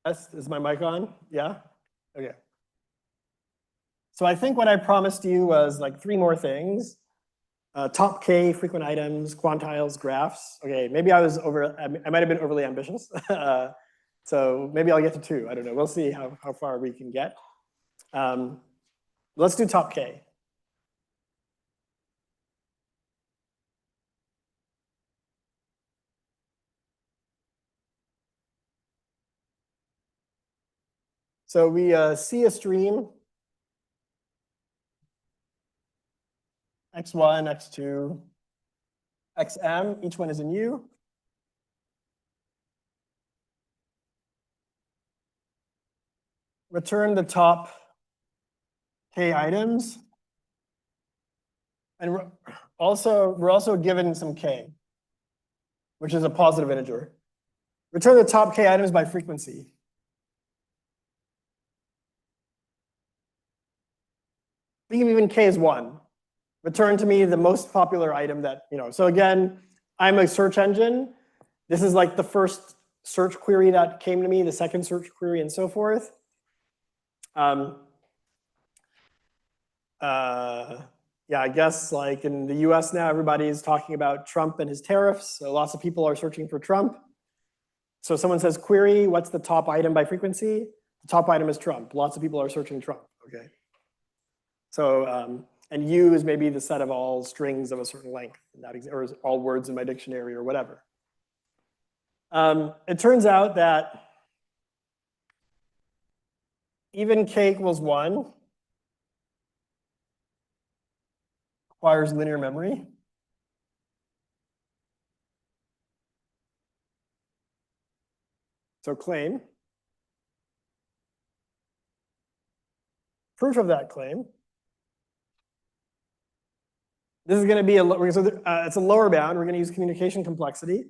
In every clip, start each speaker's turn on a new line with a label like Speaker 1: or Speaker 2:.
Speaker 1: Yes, is my mic on? Yeah? Okay. So I think what I promised you was like 3 more things. Top K, frequent items, quantiles, graphs. Okay, maybe I might have been overly ambitious. So maybe I'll get to 2, I don't know. We'll see how far we can get. Let's do top K. So we see a stream, x1, x2, xm, each one is in U. Return the top K items. And we're also given some K, which is a positive integer. Return the top K items by frequency. Think of even K as 1. Return to me the most popular item that, so again, I'm a search engine. This is like the first search query that came to me, the second search query, and so forth. Yeah, I guess like in the US now, everybody is talking about Trump and his tariffs. So lots of people are searching for Trump. So someone says query, what's the top item by frequency? The top item is Trump. Lots of people are searching Trump, okay? So, and U is maybe the set of all strings of a certain length, or all words in my dictionary or whatever. It turns out that even K equals 1 requires linear memory. So claim. Proof of that claim. This is going to be it's a lower bound. We're going to use communication complexity.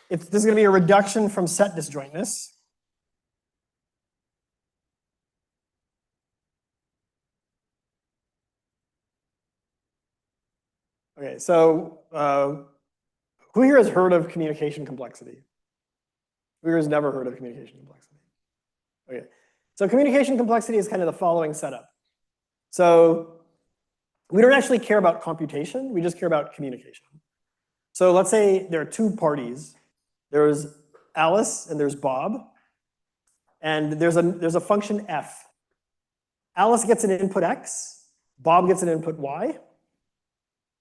Speaker 1: This is going to be a reduction from set disjointness. Okay, so who here has heard of communication complexity? Who here has never heard of communication complexity? Okay, so communication complexity is kind of the following setup. So we don't actually care about computation, we just care about communication. So let's say there are 2 parties. There's Alice and there's Bob, and there's a function f. Alice gets an input x, Bob gets an input y.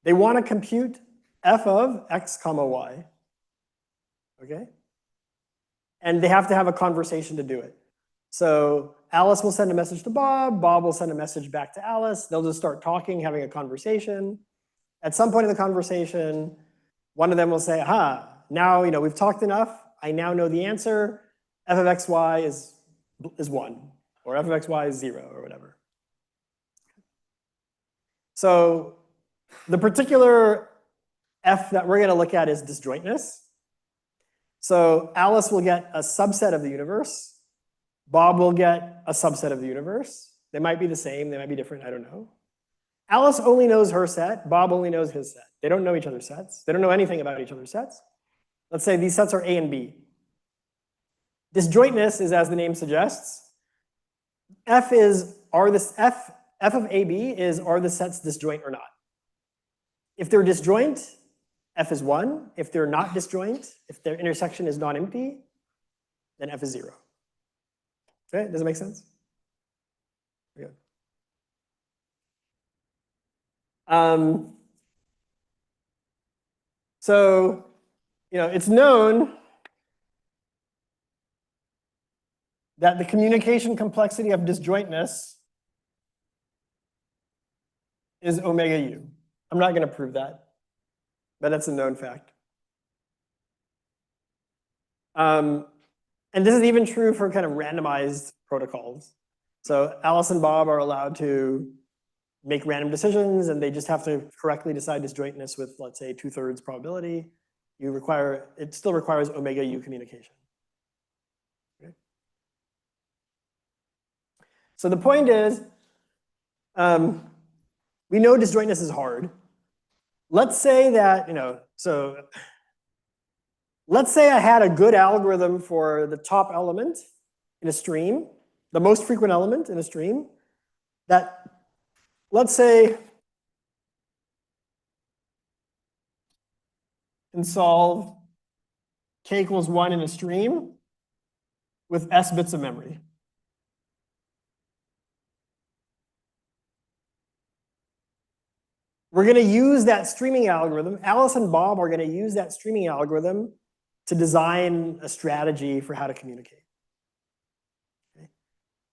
Speaker 1: They want to compute f of x comma y, okay? And they have to have a conversation to do it. So Alice will send a message to Bob, Bob will send a message back to Alice, they'll just start talking, having a conversation. At some point in the conversation, one of them will say, aha, now we've talked enough, I now know the answer, f of xy is 1, or f of xy is 0, or whatever. So the particular f that we're going to look at is disjointness. So Alice will get a subset of the universe. Bob will get a subset of the universe. They might be the same, they might be different, I don't know. Alice only knows her set, Bob only knows his set. They don't know each other's sets. They don't know anything about each other's sets. Let's say these sets are A and B. Disjointness is, as the name suggests, f of AB is, are the sets disjoint or not? If they're disjoint, f is 1. If they're not disjoint, if their intersection is non-empty, then f is 0. Okay, does it make sense? Okay. So, it's known that the communication complexity of disjointness is omega u. I'm not going to prove that, but that's a known fact. And this is even true for kind of randomized protocols. So Alice and Bob are allowed to make random decisions, and they just have to correctly decide disjointness with, let's say, 2/3 probability. It still requires omega u communication. Okay. So the point is, we know disjointness is hard. Let's say that, so let's say I had a good algorithm for the top element in a stream, the most frequent element in a stream, that, let's say, can solve k equals 1 in a stream with s bits of memory. We're going to use that streaming algorithm. Alice and Bob are going to use that streaming algorithm to design a strategy for how to communicate. Okay.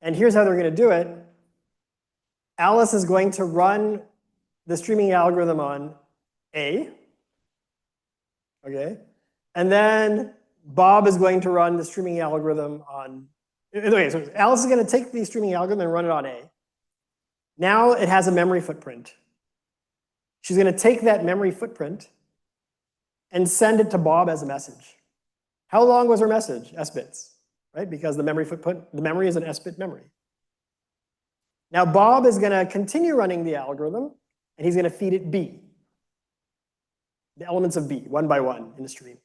Speaker 1: And here's how they're going to do it. Alice is going to run the streaming algorithm on A. Okay. And then Bob is going to run the streaming algorithm on, okay, so Alice is going to take the streaming algorithm and run it on A. Now it has a memory footprint. She's going to take that memory footprint and send it to Bob as a message. How long was her message? S bits, right? Because the memory footprint, the memory is an S bit memory. Now Bob is going to continue running the algorithm, and he's going to feed it B, the elements of B, one by one in the stream.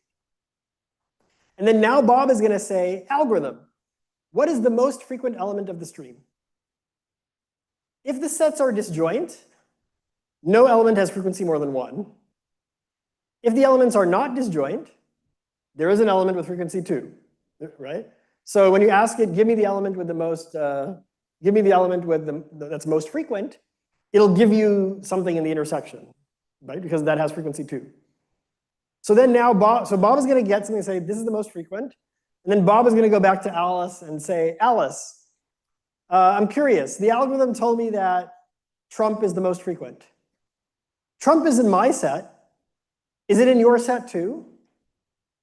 Speaker 1: And then now Bob is going to say, algorithm, what is the most frequent element of the stream? If the sets are disjoint, no element has frequency more than 1. If the elements are not disjoint, there is an element with frequency 2, right? So when you ask it, give me the element with the most, give me the element with that's most frequent, it'll give you something in the intersection, right? Because that has frequency 2. So then now Bob is going to get something and say, this is the most frequent. And then Bob is going to go back to Alice and say, Alice, I'm curious. The algorithm told me that Trump is the most frequent. Trump is in my set. Is it in your set too?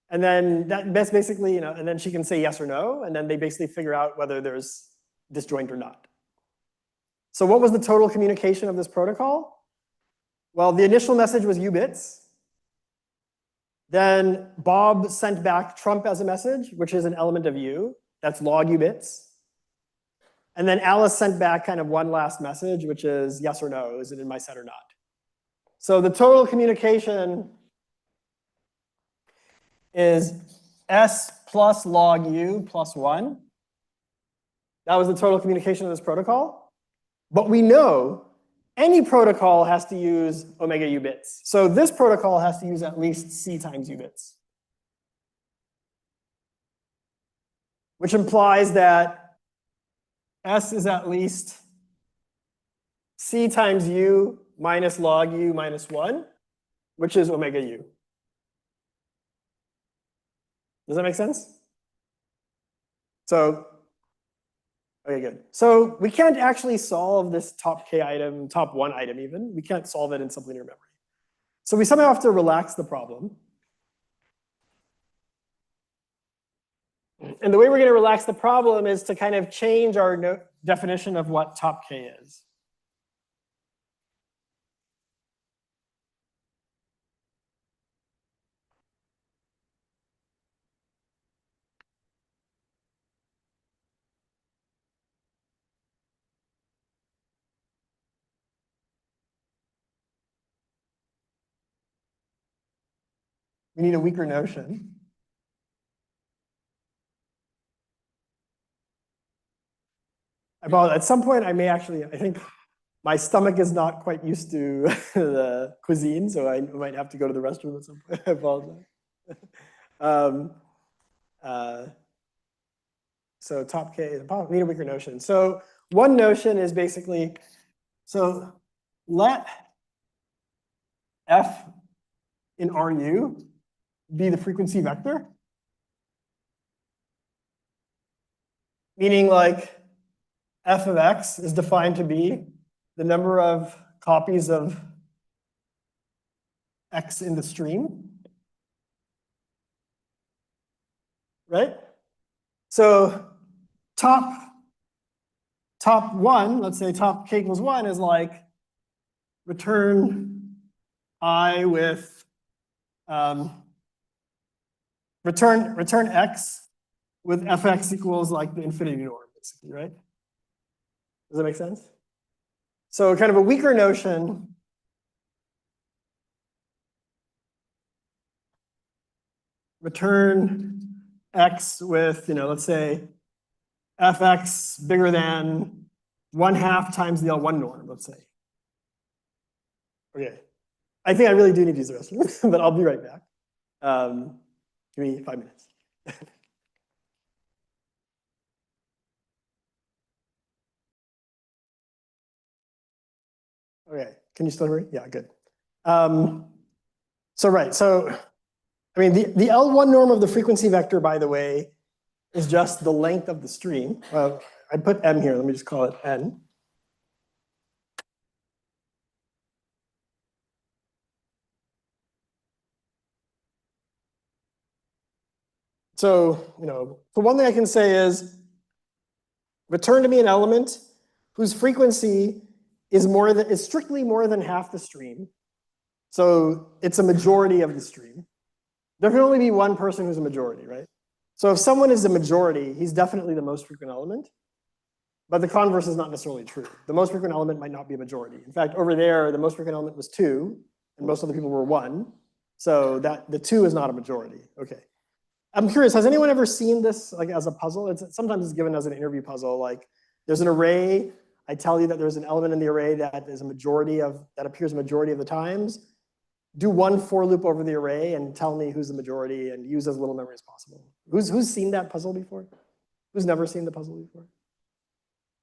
Speaker 1: And then that's basically, you know, and then she can say yes or no, and then they basically figure out whether there's disjoint or not. So what was the total communication of this protocol? Well, the initial message was U bits. Then Bob sent back Trump as a message, which is an element of U. That's log U bits. And then Alice sent back kind of one last message, which is yes or no, is it in my set or not? So the total communication is S plus log U plus 1. That was the total communication of this protocol. But we know any protocol has to use omega U bits. So this protocol has to use at least C times U bits. Which implies that S is at least C times U minus log U minus 1, which is omega U. Does that make sense? So, okay, good. So we can't actually solve this top K item, top 1 item even. We can't solve it in sublinear memory. So we somehow have to relax the problem. And the way we're going to relax the problem is to kind of change our definition of what top K is. We need a weaker notion. At some point, I may actually, I think my stomach is not quite used to the cuisine, so I might have to go to the restroom at some point. I apologize. So top K, we need a weaker notion. So one notion is basically, so let F in RU be the frequency vector. Meaning like f of x is defined to be the number of copies of x in the stream. Right? So top 1, let's say top k equals 1 is like return I with return x with fx equals like the infinity norm, basically, right? Does that make sense? So kind of a weaker notion return x with, let's say fx bigger than 1/2 times the L1 norm, let's say. Okay. I think I really do need to use the restroom, but I'll be right back. Give me 5 minutes. Okay, can you still hear me? Yeah, good. So I mean, the L1 norm of the frequency vector, by the way, is just the length of the stream. I put m here, let me just call it n. So, the one thing I can say is, return to me an element whose frequency is strictly more than half the stream. So it's a majority of the stream. There can only be one person who's a majority, right? So if someone is a majority, he's definitely the most frequent element. But the converse is not necessarily true. The most frequent element might not be a majority. In fact, over there, the most frequent element was 2, and most other people were 1. So the 2 is not a majority. Okay. I'm curious, has anyone ever seen this like as a puzzle? Sometimes it's given as an interview puzzle. Like there's an array. I tell you that there's an element in the array that appears a majority of the times. Do one for loop over the array and tell me who's the majority and use as little memory as possible. Who's seen that puzzle before? Who's never seen the puzzle before?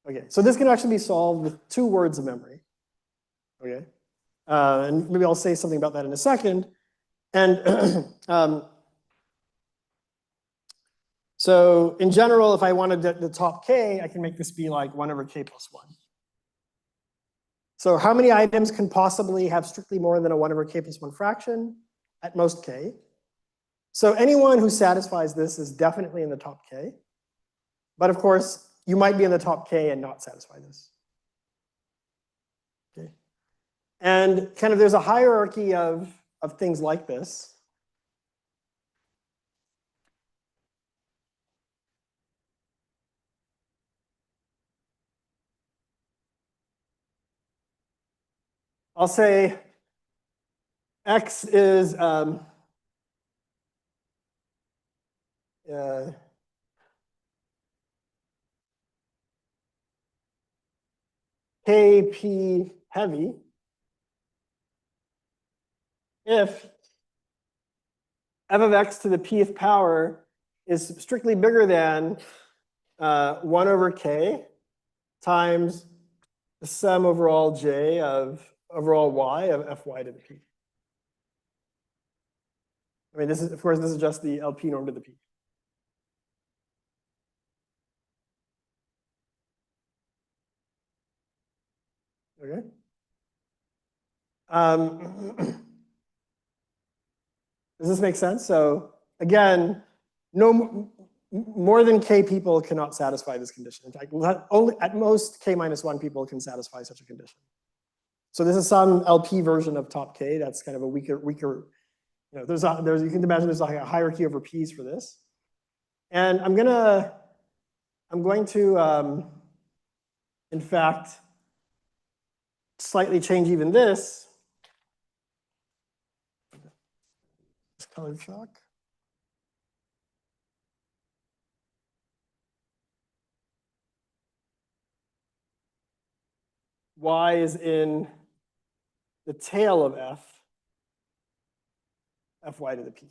Speaker 1: Okay, so this can actually be solved with 2 words of memory. Okay, and maybe I'll say something about that in a second. And so in general, if I wanted the top k, I can make this be like 1/k plus 1. So how many items can possibly have strictly more than a 1/k plus 1 fraction? At most k. So anyone who satisfies this is definitely in the top k. But of course, you might be in the top k and not satisfy this. Okay. And kind of there's a hierarchy of things like this. I'll say x is kp heavy if f of x to the pth power is strictly bigger than 1/k times the sum over all j of overall y of fy to the p. I mean, of course, this is just the LP norm to the p. Okay. Does this make sense? So again, no more than k people cannot satisfy this condition. In fact, only at most k minus 1 people can satisfy such a condition. So this is some LP version of top k. That's kind of a weaker. You can imagine there's like a hierarchy over p's for this. And I'm going to, in fact, slightly change even this. Color shock. Y is in the tail of f, fy to the p.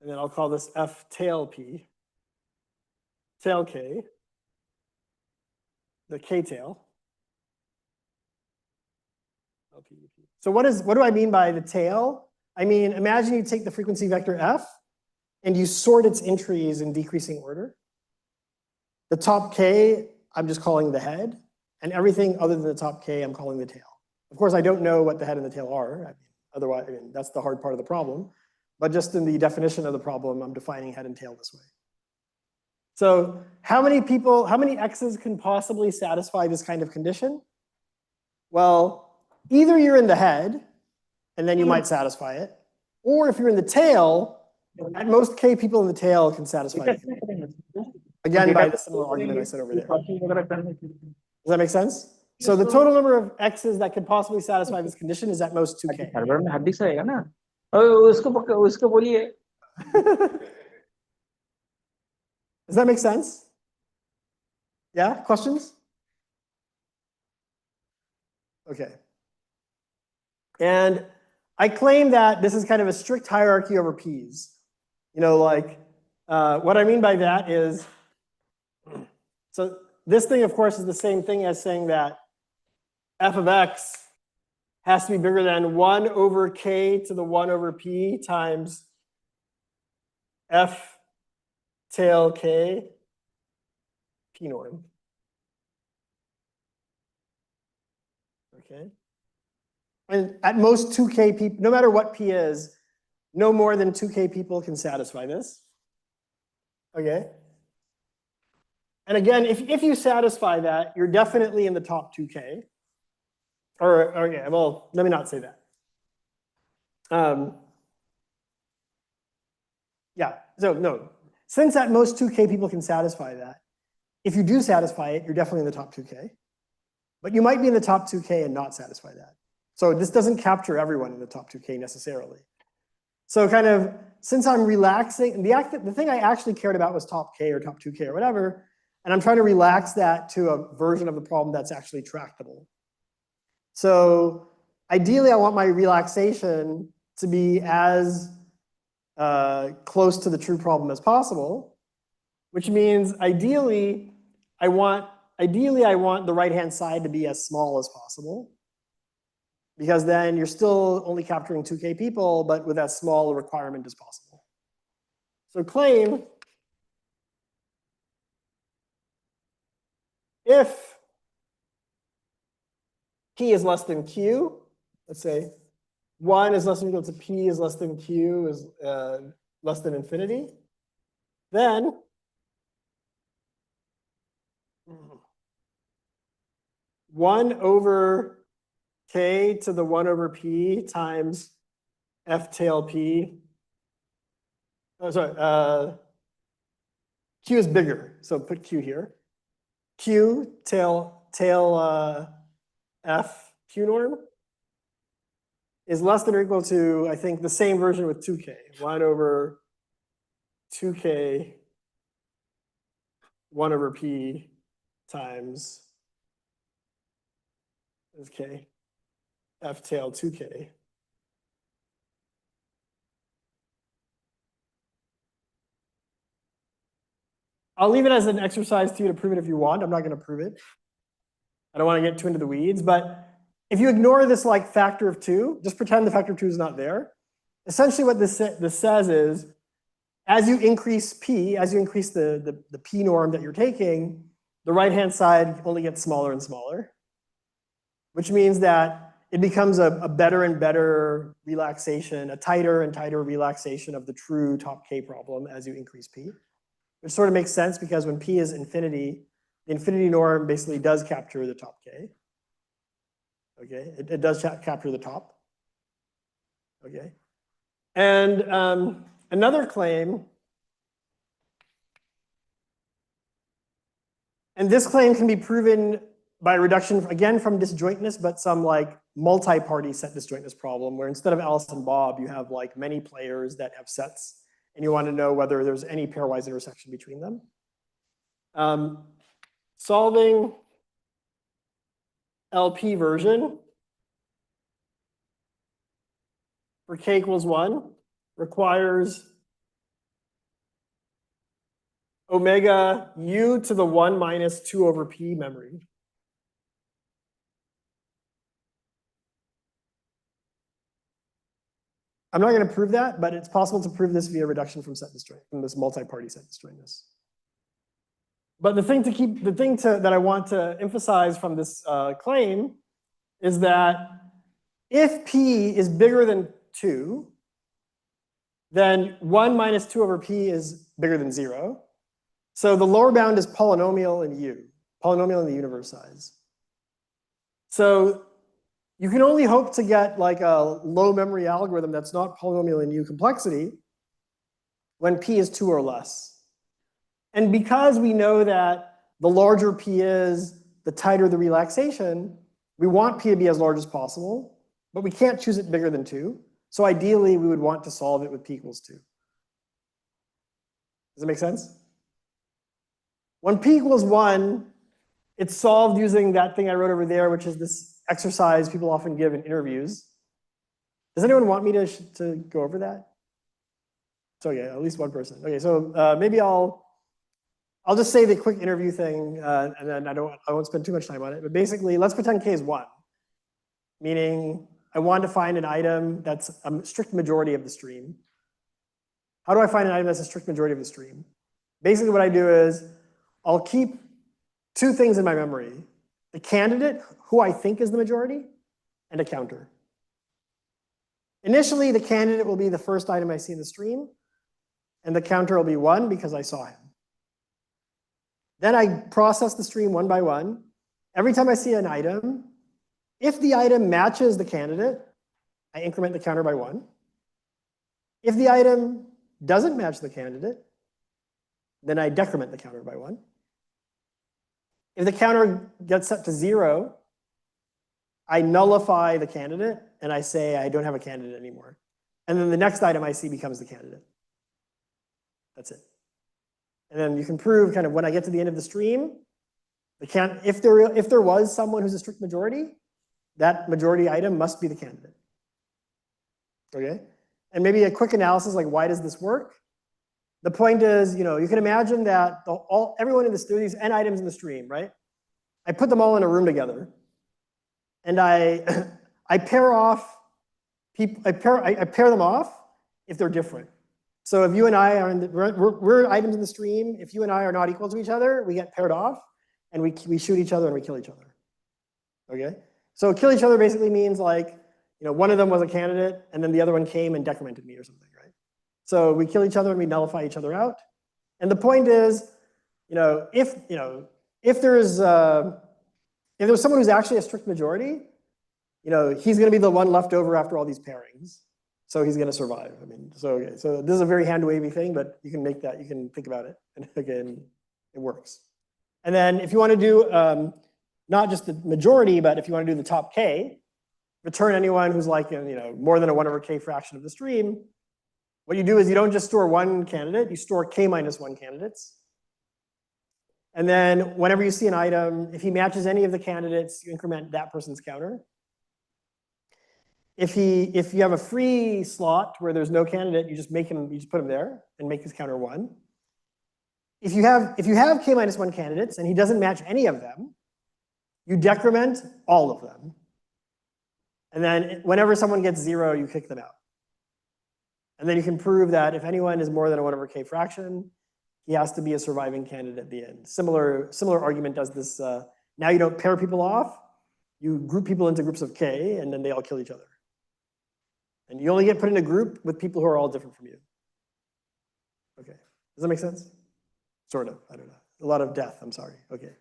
Speaker 1: And then I'll call this f tail p, tail k, the k tail. So what do I mean by the tail? I mean, imagine you take the frequency vector f and you sort its entries in decreasing order. The top k, I'm just calling the head, and everything other than the top k, I'm calling the tail. Of course, I don't know what the head and the tail are. Otherwise, that's the hard part of the problem. But just in the definition of the problem, I'm defining head and tail this way. So how many x's can possibly satisfy this kind of condition? Well, either you're in the head, and then you might satisfy it, or if you're in the tail, at most k people in the tail can satisfy it. Again, by the similar argument I said over there. Does that make sense? So the total number of x's that could possibly satisfy this condition is at most 2k. Does that make sense? Yeah, questions? Okay. And I claim that this is kind of a strict hierarchy over P's. You know, like, what I mean by that is, so this thing, of course, is the same thing as saying that f of x has to be bigger than 1 over k to the 1 over p times f tail k p norm. Okay. And at most 2k people, no matter what p is, no more than 2k people can satisfy this. Okay. And again, if you satisfy that, you're definitely in the top 2k. Or yeah, well, let me not say that. Yeah, so no, since at most 2k people can satisfy that, if you do satisfy it, you're definitely in the top 2k. But you might be in the top 2k and not satisfy that. So this doesn't capture everyone in the top 2k necessarily. So kind of, since I'm relaxing, the thing I actually cared about was top k or top 2k or whatever, and I'm trying to relax that to a version of the problem that's actually tractable. So ideally, I want my relaxation to be as close to the true problem as possible, which means ideally I want the right-hand side to be as small as possible, because then you're still only capturing 2k people, but with as small a requirement as possible. So claim if p is less than q, let's say 1 is less than or equal to p is less than q is less than infinity, then one over k to the 1 over p times f tail p. Oh, sorry. Q is bigger, so put q here. Q tail f q norm is less than or equal to, I think, the same version with 2k. 1 over 2k 1 over p times k f tail 2k. I'll leave it as an exercise to you to prove it if you want. I'm not going to prove it. I don't want to get too into the weeds, but if you ignore this like factor of 2, just pretend the factor of 2 is not there. Essentially what this says is, as you increase p, as you increase the p norm that you're taking, the right-hand side only gets smaller and smaller, which means that it becomes a better and better relaxation, a tighter and tighter relaxation of the true top k problem as you increase p. Which sort of makes sense because when p is infinity, the infinity norm basically does capture the top k. Okay, it does capture the top. Okay, and another claim, and this claim can be proven by reduction, again, from disjointness, but some like multi-party set disjointness problem where instead of Alice and Bob, you have like many players that have sets and you want to know whether there's any pairwise intersection between them. Solving LP version for k equals 1 requires omega u to the 1 minus 2 over p memory. I'm not going to prove that, but it's possible to prove this via reduction from set disjoint, from this multi-party set disjointness. But the thing that I want to emphasize from this claim is that if p is bigger than 2, then 1 minus 2 over p is bigger than 0. So the lower bound is polynomial in U, polynomial in the universe size. So you can only hope to get like a low memory algorithm that's not polynomial in U complexity when p is 2 or less. And because we know that the larger p is, the tighter the relaxation, we want p to be as large as possible, but we can't choose it bigger than 2. So ideally, we would want to solve it with p equals 2. Does it make sense? When p equals 1, it's solved using that thing I wrote over there, which is this exercise people often give in interviews. Does anyone want me to go over that? So yeah, at least one person. Okay, so maybe I'll just say the quick interview thing, and then I won't spend too much time on it. But basically, let's pretend k is 1, meaning I want to find an item that's a strict majority of the stream. How do I find an item that's a strict majority of the stream? Basically, what I do is I'll keep two things in my memory: the candidate, who I think is the majority, and a counter. Initially, the candidate will be the first item I see in the stream, and the counter will be 1 because I saw him. Then I process the stream one by one. Every time I see an item, if the item matches the candidate, I increment the counter by 1. If the item doesn't match the candidate, then I decrement the counter by 1. If the counter gets set to 0, I nullify the candidate and I say I don't have a candidate anymore. And then the next item I see becomes the candidate. That's it. And then you can prove kind of when I get to the end of the stream, if there was someone who's a strict majority, that majority item must be the candidate. Okay? And maybe a quick analysis, like why does this work? The point is, you can imagine that everyone in the these n items in the stream, right? I put them all in a room together, and I pair off people. I pair them off if they're different. So if you and I are we're items in the stream. If you and I are not equal to each other, we get paired off, and we shoot each other and we kill each other. Okay. So kill each other basically means like one of them was a candidate, and then the other one came and decremented me or something, right? So we kill each other and we nullify each other out. And the point is, if there's someone who's actually a strict majority, he's going to be the one left over after all these pairings. So he's going to survive. I mean, so this is a very hand-wavy thing, but you can think about it, and again, it works. And then if you want to do not just the majority, but if you want to do the top k, return anyone who's like more than a 1/k fraction of the stream. What you do is you don't just store one candidate, you store k minus 1 candidates. And then whenever you see an item, if he matches any of the candidates, you increment that person's counter. If you have a free slot where there's no candidate, you just put him there and make his counter 1. If you have k minus 1 candidates and he doesn't match any of them, you decrement all of them. And then whenever someone gets 0, you kick them out. And then you can prove that if anyone is more than a 1/k fraction, he has to be a surviving candidate at the end. Similar argument does this. Now you don't pair people off. You group people into groups of k, and then they all kill each other. And you only get put in a group with people who are all different from you. Okay. Does that make sense? Sort of. I don't know. A lot of death. I'm sorry. Okay.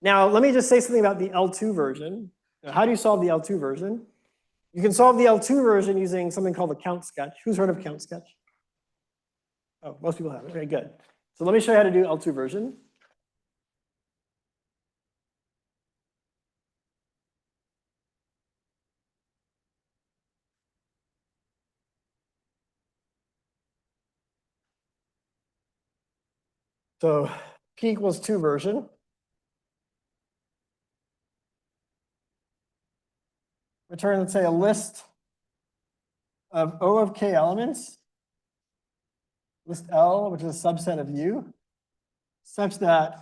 Speaker 1: Now, let me just say something about the L2 version. Now, how do you solve the L2 version? You can solve the L2 version using something called the count sketch. Who's heard of count sketch? Oh, most people have. Okay, good. So let me show you how to do L2 version. So p equals 2 version. Return, let's say, a list of O of k elements, list L, which is a subset of U, such that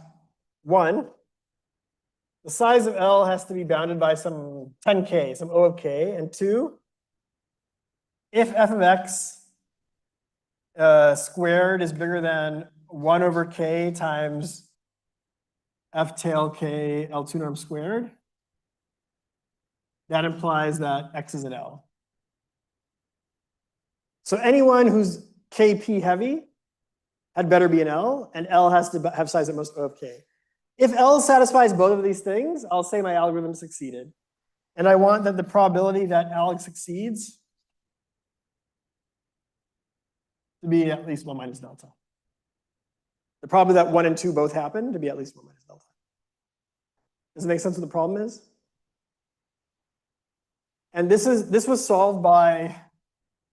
Speaker 1: 1, the size of L has to be bounded by some 10k, some O of k, and 2, if f of x squared is bigger than 1/k times f tail k L2 norm squared, that implies that x is an L. So anyone who's kp heavy had better be an L, and L has to have size at most O of k. If L satisfies both of these things, I'll say my algorithm succeeded. And I want that the probability that L succeeds to be at least 1 minus delta. The probability that 1 and 2 both happen to be at least 1 minus delta. Does it make sense what the problem is? And this was solved by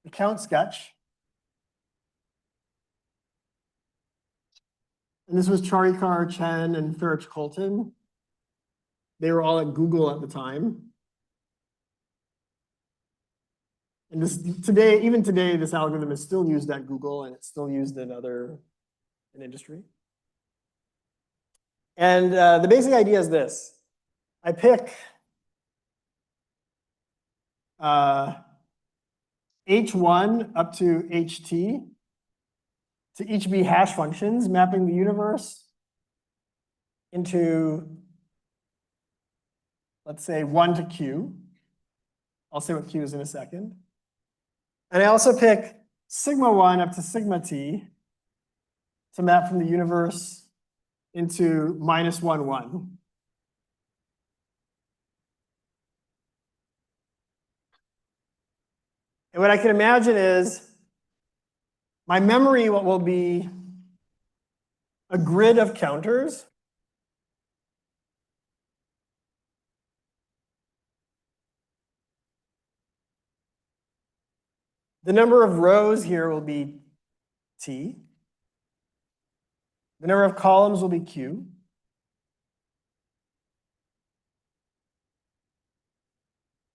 Speaker 1: the count sketch. And this was Charikar, Chen, and Thurich Colton. They were all at Google at the time. And this today, even today, this algorithm is still used at Google and it's still used in industry. And the basic idea is this. I pick H1 up to HT to each be hash functions mapping the universe into, let's say, 1 to Q. I'll say what Q is in a second. And I also pick sigma 1 up to sigma t to map from the universe into -1, 1. And what I can imagine is my memory will be a grid of counters. The number of rows here will be T. The number of columns will be Q.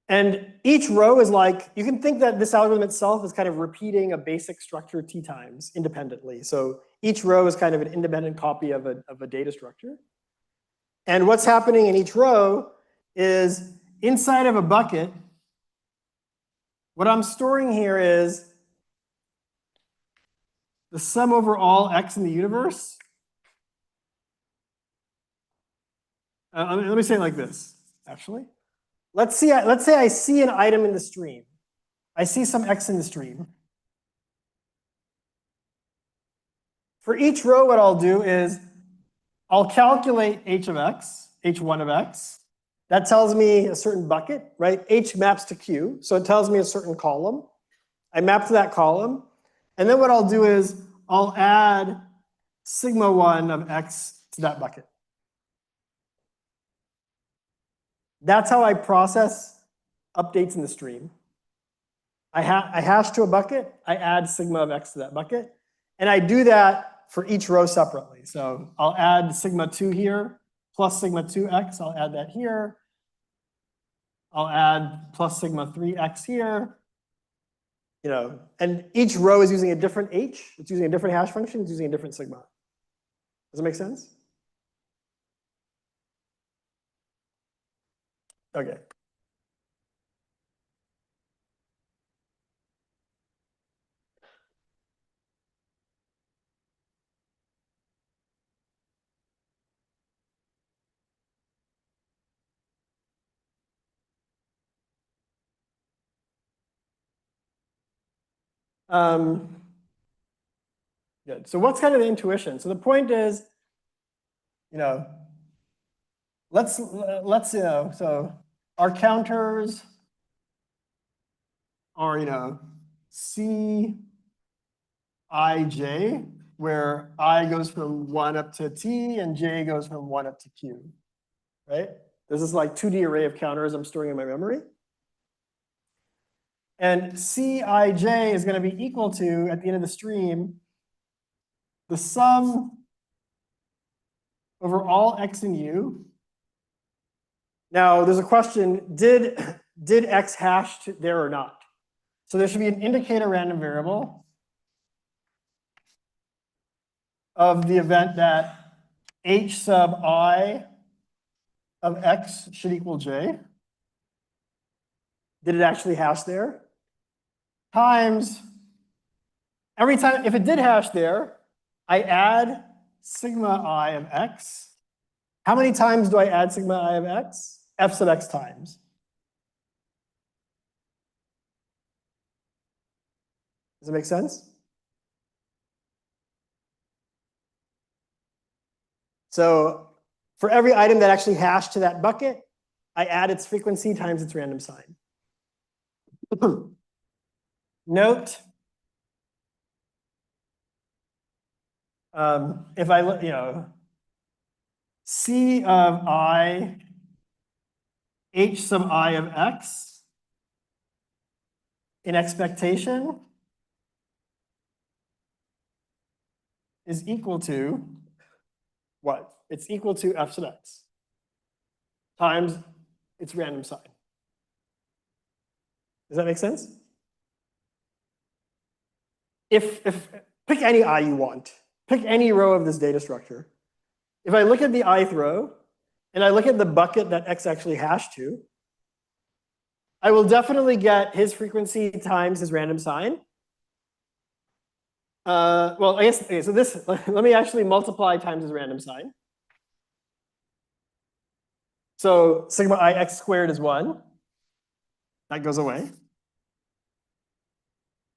Speaker 1: And each row is like, you can think that this algorithm itself is kind of repeating a basic structure T times independently. So each row is kind of an independent copy of a data structure. And what's happening in each row is inside of a bucket, what I'm storing here is the sum over all x in the universe. Let me say it like this, actually. Let's say I see an item in the stream. I see some x in the stream. For each row, what I'll do is I'll calculate h of x, h1 of x. That tells me a certain bucket, right? H maps to Q, so it tells me a certain column. I map to that column. And then what I'll do is I'll add sigma 1 of x to that bucket. That's how I process updates in the stream. I hash to a bucket, I add sigma of x to that bucket, and I do that for each row separately. So I'll add sigma 2 here, plus sigma 2x, I'll add that here. I'll add plus sigma 3x here. And each row is using a different h, it's using a different hash function, it's using a different sigma. Does that make sense? Okay. Good. So what's kind of the intuition? So the point is, so our counters are, C, I, J, where I goes from 1 up to T and J goes from 1 up to Q, right? This is like 2D array of counters I'm storing in my memory. And Cij is going to be equal to, at the end of the stream, the sum over all x and u. Now, there's a question, did x hash there or not? So there should be an indicator random variable of the event that h sub I of x should equal j. Did it actually hash there? Times, every time, if it did hash there, I add sigma I of x. How many times do I add sigma I of x? F sub x times. Does it make sense? So for every item that actually hashed to that bucket, I add its frequency times its random sign. Note, if I look, C of I, H sub I of x in expectation is equal to what? It's equal to f sub x times its random sign. Does that make sense? If pick any I you want, pick any row of this data structure. If I look at the ith row, and I look at the bucket that x actually hashed to, I will definitely get his frequency times his random sign. Well, I guess, okay, so this, let me actually multiply times his random sign. So sigma I x squared is 1. That goes away.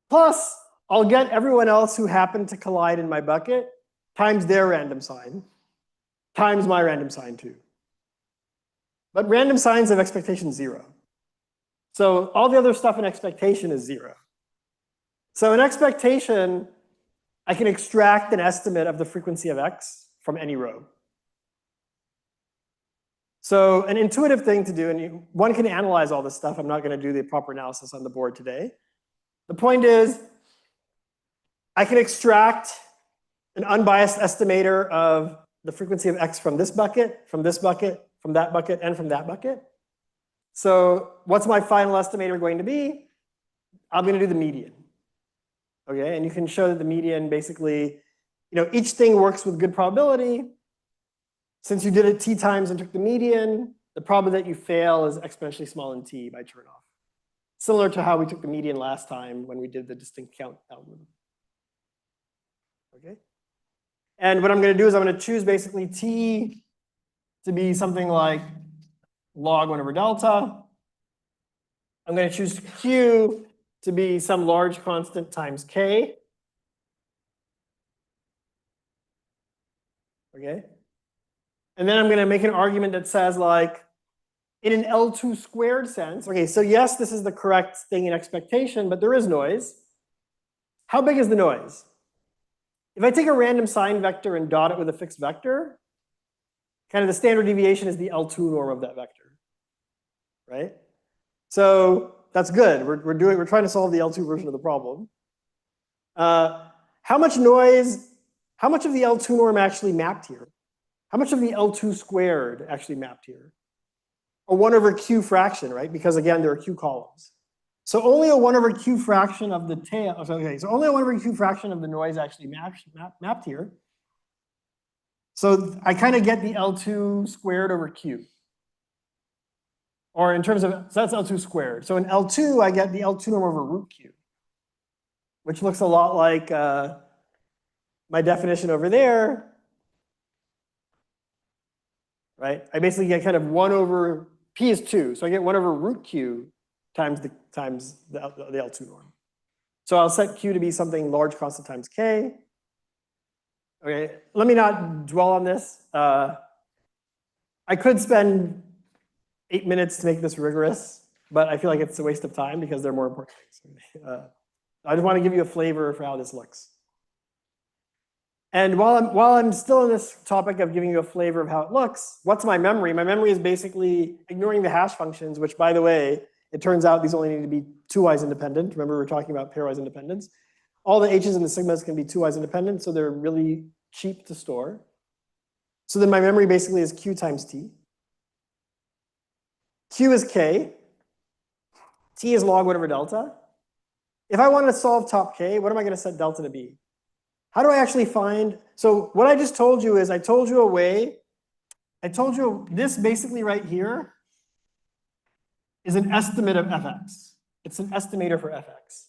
Speaker 1: Plus, I'll get everyone else who happened to collide in my bucket times their random sign, times my random sign too. But random signs have expectation 0. So all the other stuff in expectation is 0. So in expectation, I can extract an estimate of the frequency of x from any row. So an intuitive thing to do, and one can analyze all this stuff. I'm not going to do the proper analysis on the board today. The point is, I can extract an unbiased estimator of the frequency of x from this bucket, from this bucket, from that bucket, and from that bucket. So what's my final estimator going to be? I'm going to do the median. Okay, and you can show that the median basically, each thing works with good probability. Since you did it t times and took the median, the probability that you fail is exponentially small in t by turnoff. Similar to how we took the median last time when we did the distinct count algorithm. Okay, and what I'm going to do is I'm going to choose basically t to be something like log 1 over delta. I'm going to choose q to be some large constant times k. Okay. And then I'm going to make an argument that says, like, in an L2 squared sense, okay, so yes, this is the correct thing in expectation, but there is noise. How big is the noise? If I take a random sign vector and dot it with a fixed vector, kind of the standard deviation is the L2 norm of that vector, right? So that's good. We're trying to solve the L2 version of the problem. How much noise, how much of the L2 norm actually mapped here? How much of the L2 squared actually mapped here? A 1 over q fraction, right? Because again, there are q columns. So only a 1 over q fraction of the tail, okay, so only a 1 over q fraction of the noise actually mapped here. So I kind of get the L2 squared over q. Or in terms of, so that's L2 squared. So in L2, I get the L2 norm over root q, which looks a lot like my definition over there, right? I basically get kind of 1 over, p is 2, so I get 1 over root q times the L2 norm. So I'll set q to be something large constant times k. Okay, let me not dwell on this. I could spend 8 minutes to make this rigorous, but I feel like it's a waste of time because there are more important things. I just want to give you a flavor for how this looks. And while I'm still in this topic of giving you a flavor of how it looks, what's my memory? My memory is basically ignoring the hash functions, which, by the way, it turns out these only need to be 2-wise independent. Remember, we're talking about pairwise independence. All the h's and the sigmas can be 2-wise independent, so they're really cheap to store. So then my memory basically is q times t. Q is k. T is log 1 over delta. If I want to solve top k, what am I going to set delta to be? How do I actually find? So what I just told you is I told you a way. I told you this basically right here is an estimate of fx. It's an estimator for fx.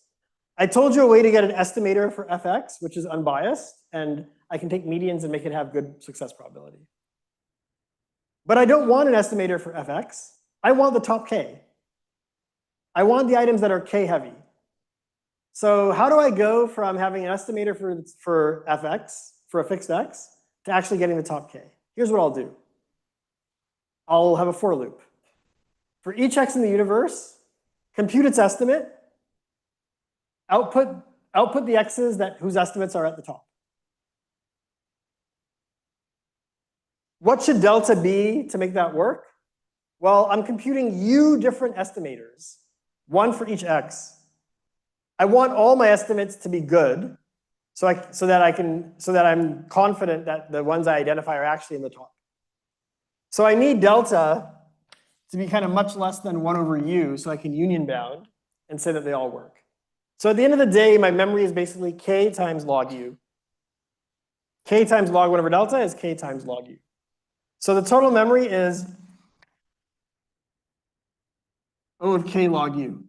Speaker 1: I told you a way to get an estimator for fx, which is unbiased, and I can take medians and make it have good success probability. But I don't want an estimator for fx. I want the top k. I want the items that are k heavy. So how do I go from having an estimator for fx, for a fixed x, to actually getting the top k? Here's what I'll do. I'll have a for loop. For each x in the universe, compute its estimate, output the x's whose estimates are at the top. What should delta be to make that work? Well, I'm computing u different estimators, one for each x. I want all my estimates to be good. so that I'm confident that the ones I identify are actually in the top. So I need delta to be kind of much less than 1 over u, so I can union bound and say that they all work. So at the end of the day, my memory is basically k times log u. K times log 1 over delta is k times log u. So the total memory is O of k log u.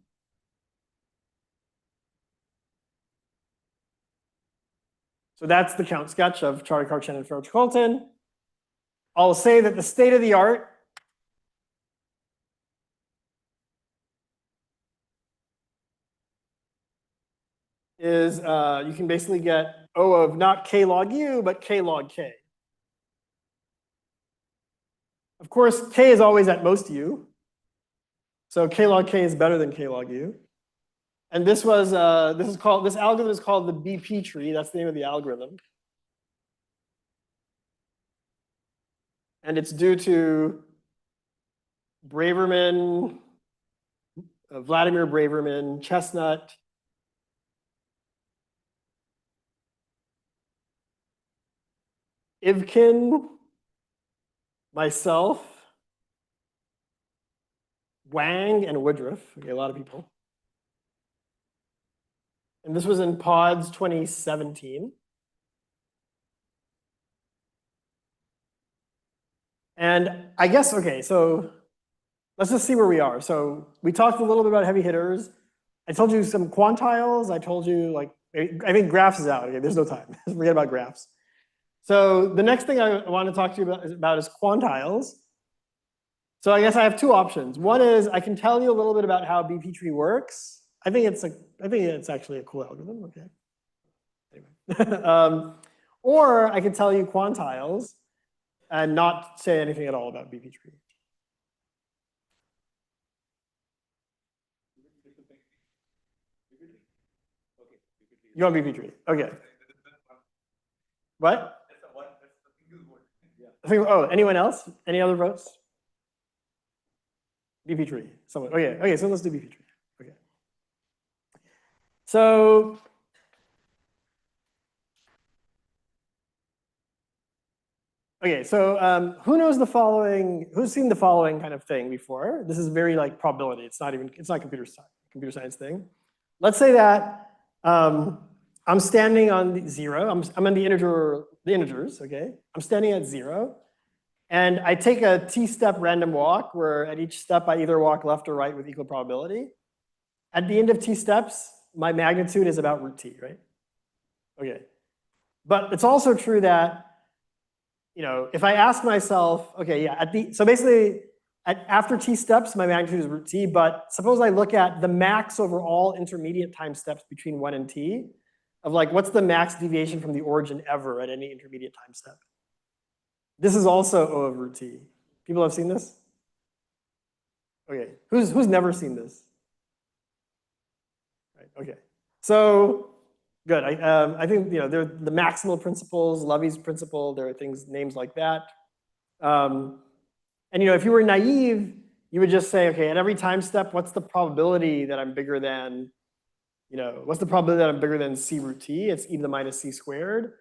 Speaker 1: So that's the count sketch of Charlie Karchen and Farrell Colton. I'll say that the state of the art is you can basically get O of not k log u, but k log k. Of course, k is always at most u. So k log k is better than k log u. And this algorithm is called the BP tree. That's the name of the algorithm. And it's due to Braverman, Vladimir Braverman, Chestnut, Ivkin, myself, Wang, and Woodruff. Okay, a lot of people. And this was in PODS 2017. And I guess, okay, so let's just see where we are. So we talked a little bit about heavy hitters. I told you some quantiles. I told you, like, I think graphs is out. Okay, there's no time. Forget about graphs. So the next thing I want to talk to you about is quantiles. So I guess I have two options. One is I can tell you a little bit about how BP tree works. I think it's actually a cool algorithm. Okay. Anyway. Or I can tell you quantiles and not say anything at all about BP tree. You want BP tree? Okay. What? Oh, anyone else? Any other votes? BP tree. Someone. Okay, so let's do BP tree. Okay. So who knows the following? Who's seen the following kind of thing before? This is very like probability. It's not computer science thing. Let's say that I'm standing on the 0. I'm on the integers. Okay, I'm standing at 0, and I take a t-step random walk where at each step I either walk left or right with equal probability. At the end of t steps, my magnitude is about root t, right? Okay, but it's also true that if I ask myself, okay, yeah, so basically after t steps, my magnitude is root t, but suppose I look at the max over all intermediate time steps between 1 and t, of like what's the max deviation from the origin ever at any intermediate time step. This is also O of root t. People have seen this? Okay, who's never seen this? Right, okay, so good. I think they're the maximal principles, Levy's principle. There are names like that. And if you were naive, you would just say, okay, at every time step, what's the probability that I'm bigger than, what's the probability that I'm bigger than c root t? It's e to the minus c squared.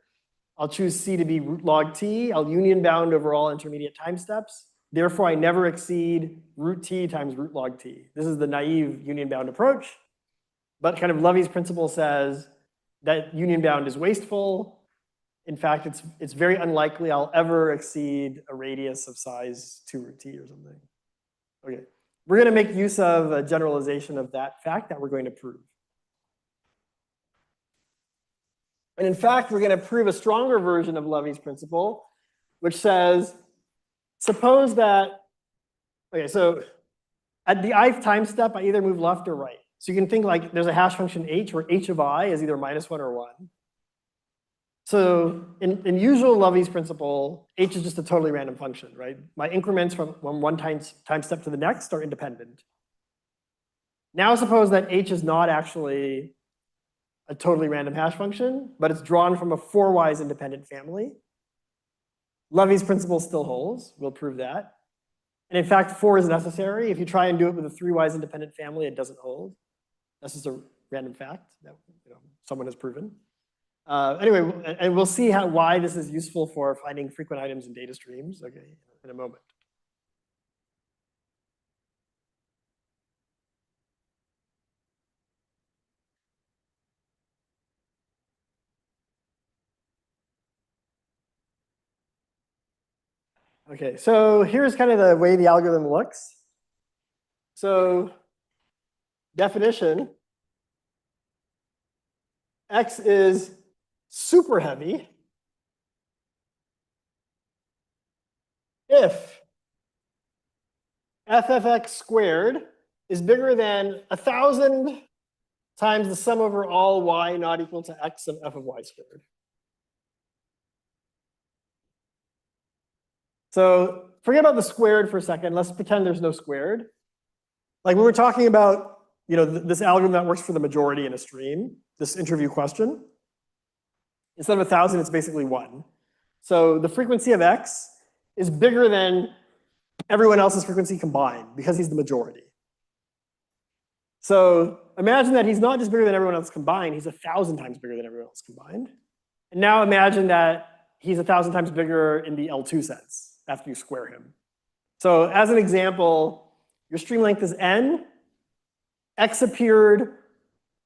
Speaker 1: I'll choose c to be root log t. I'll union bound over all intermediate time steps. Therefore, I never exceed root t times root log t. This is the naive union bound approach. But kind of Levy's principle says that union bound is wasteful. In fact, it's very unlikely I'll ever exceed a radius of size 2 root t or something. Okay, we're going to make use of a generalization of that fact that we're going to prove. And in fact, we're going to prove a stronger version of Levy's principle, which says, suppose that, okay, so at the ith time step, I either move left or right. So you can think like there's a hash function h where h of I is either -1 or 1. So in usual Levy's principle, h is just a totally random function, right? My increments from one time step to the next are independent. Now suppose that h is not actually a totally random hash function, but it's drawn from a 4-wise independent family. Levy's principle still holds. We'll prove that. And in fact, 4 is necessary. If you try and do it with a 3-wise independent family, it doesn't hold. That's just a random fact that someone has proven. Anyway, and we'll see why this is useful for finding frequent items in data streams, okay, in a moment. Okay, so here's kind of the way the algorithm looks. So definition, X is super heavy if f of x squared is bigger than 1,000 times the sum over all y not equal to x of f of y squared. So forget about the squared for a second. Let's pretend there's no squared. Like we were talking about, this algorithm that works for the majority in a stream, this interview question. Instead of 1,000, it's basically 1. So the frequency of x is bigger than everyone else's frequency combined because he's the majority. So imagine that he's not just bigger than everyone else combined, he's 1,000 times bigger than everyone else combined. And now imagine that he's 1,000 times bigger in the L2 sense after you square him. So as an example, your stream length is n, x appeared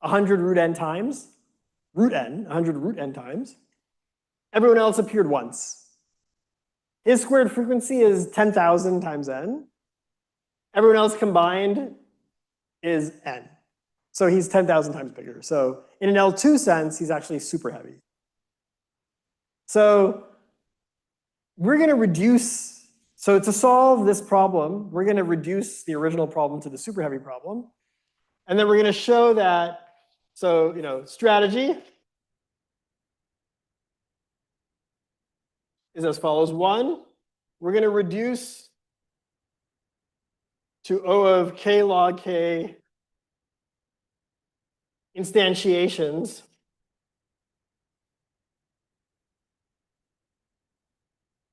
Speaker 1: 100 root n times, 100 root n times. Everyone else appeared once. His squared frequency is 10,000 times n. Everyone else combined is n. So he's 10,000 times bigger. So in an L2 sense, he's actually super heavy. So we're going to reduce, so to solve this problem, we're going to reduce the original problem to the super heavy problem. And then we're going to show that, so, strategy is as follows. 1, we're going to reduce to O of k log k instantiations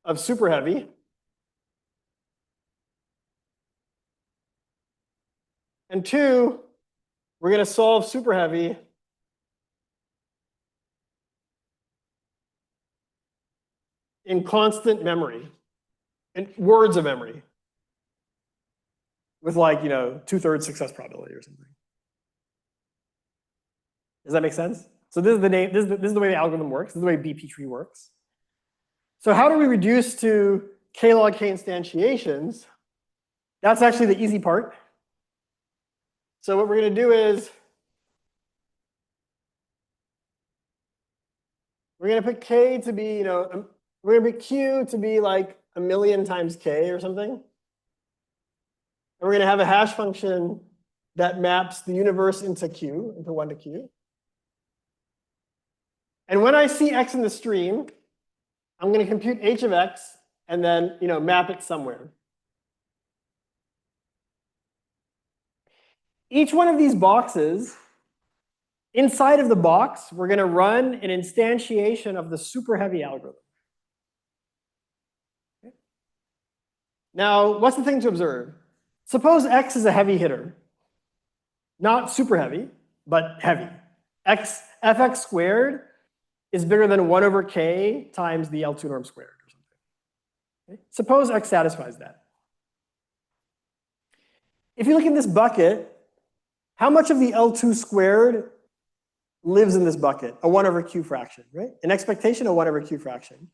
Speaker 1: of super heavy. And 2, we're going to solve super heavy in constant memory, in words of memory, with like, 2/3 success probability or something. Does that make sense? So this is the name, this is the way the algorithm works. This is the way BP tree works. So how do we reduce to k log k instantiations? That's actually the easy part. So what we're going to do is we're going to put k to be, we're going to put q to be like 1,000,000 times k or something. And we're going to have a hash function that maps the universe into q, into 1 to q. And when I see x in the stream, I'm going to compute h of x and then, map it somewhere. Each one of these boxes, inside of the box, we're going to run an instantiation of the super heavy algorithm. Okay. Now, what's the thing to observe? Suppose x is a heavy hitter. Not super heavy, but heavy. Fx squared is bigger than 1 over k times the L2 norm squared or something. Okay. Suppose x satisfies that. If you look in this bucket, how much of the L2 squared lives in this bucket? A 1 over q fraction, right? An expectation, a 1 over q fraction.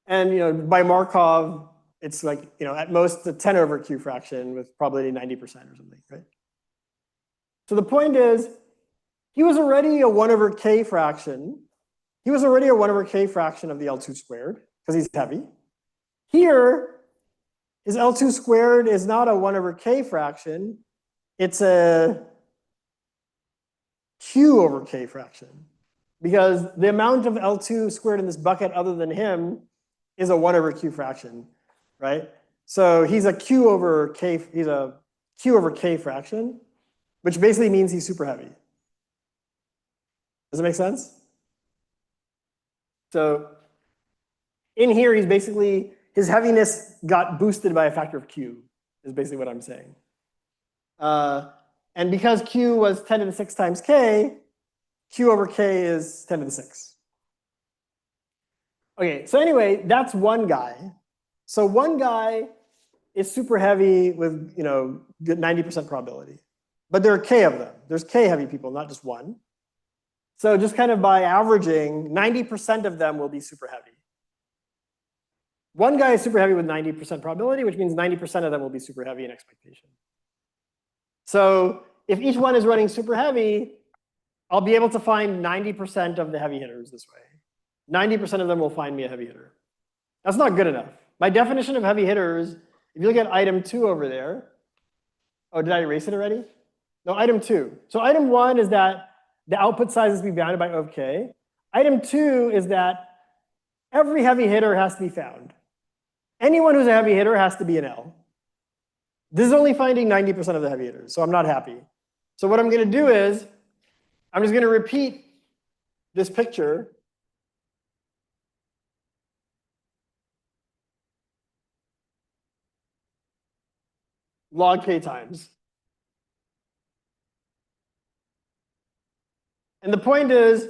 Speaker 1: And by Markov, it's like, at most a 10 over q fraction with probability 90% or something, right? So the point is, he was already a 1 over k fraction. He was already a 1 over k fraction of the L2 squared, because he's heavy. Here, his L2 squared is not a 1 over k fraction. It's a q over k fraction. Because the amount of L2 squared in this bucket other than him is a 1 over q fraction, right? So he's a q over k fraction, which basically means he's super heavy. Does it make sense? So in here, he's basically, his heaviness got boosted by a factor of q, is basically what I'm saying. And because q was 10 to the 6 times k, Q over K is 10 to the 6. Okay, so anyway, that's one guy. So one guy is super heavy with, good 90% probability. But there are K of them. There's K heavy people, not just one. So just kind of by averaging, 90% of them will be super heavy. One guy is super heavy with 90% probability, which means 90% of them will be super heavy in expectation. So if each one is running super heavy, I'll be able to find 90% of the heavy hitters this way. 90% of them will find me a heavy hitter. That's not good enough. My definition of heavy hitters, if you look at item 2 over there, oh, did I erase it already? No, item 2. So item 1 is that the output sizes be bounded by O of K. Item 2 is that every heavy hitter has to be found. Anyone who's a heavy hitter has to be an L. This is only finding 90% of the heavy hitters, so I'm not happy. So what I'm going to do is, I'm just going to repeat this picture. Log K times. And the point is,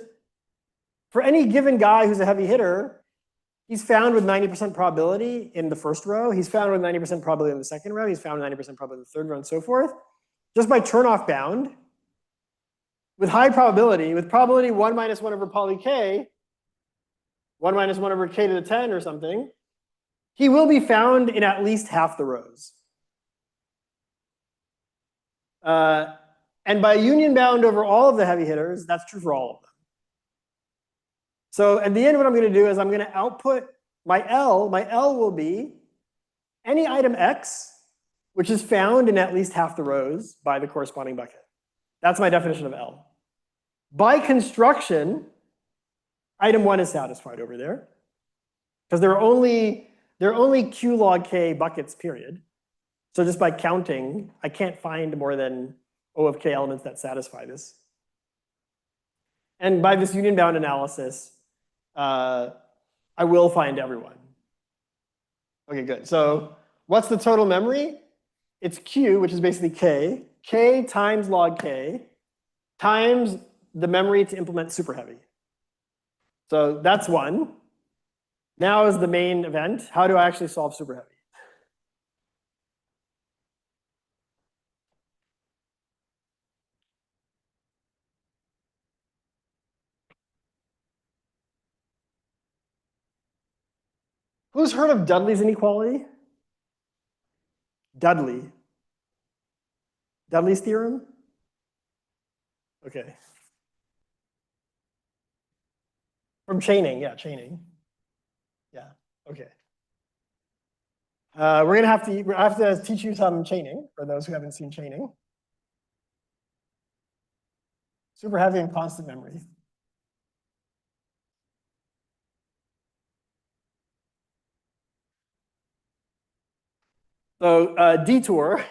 Speaker 1: for any given guy who's a heavy hitter, he's found with 90% probability in the first row. He's found with 90% probability in the second row. He's found 90% probability in the third row, and so forth. Just by turn-off bound, with high probability, with probability 1 minus 1 over poly k, 1 minus 1 over k to the 10 or something, he will be found in at least half the rows. And by union bound over all of the heavy hitters, that's true for all of them. So at the end, what I'm going to do is I'm going to output my L. My L will be any item X, which is found in at least half the rows by the corresponding bucket. That's my definition of L. By construction, item 1 is satisfied over there, because there are only Q log K buckets, period. So just by counting, I can't find more than O of K elements that satisfy this. And by this union bound analysis, I will find everyone. Okay, good. So what's the total memory? It's Q, which is basically K. K times log K times the memory to implement super heavy. So that's one. Now is the main event. How do I actually solve super heavy? Who's heard of Dudley's inequality? Dudley's theorem? Okay. From chaining, yeah, chaining. Yeah, okay. We're gonna have to teach you some chaining for those who haven't seen chaining. Super heavy and constant memory. So detour,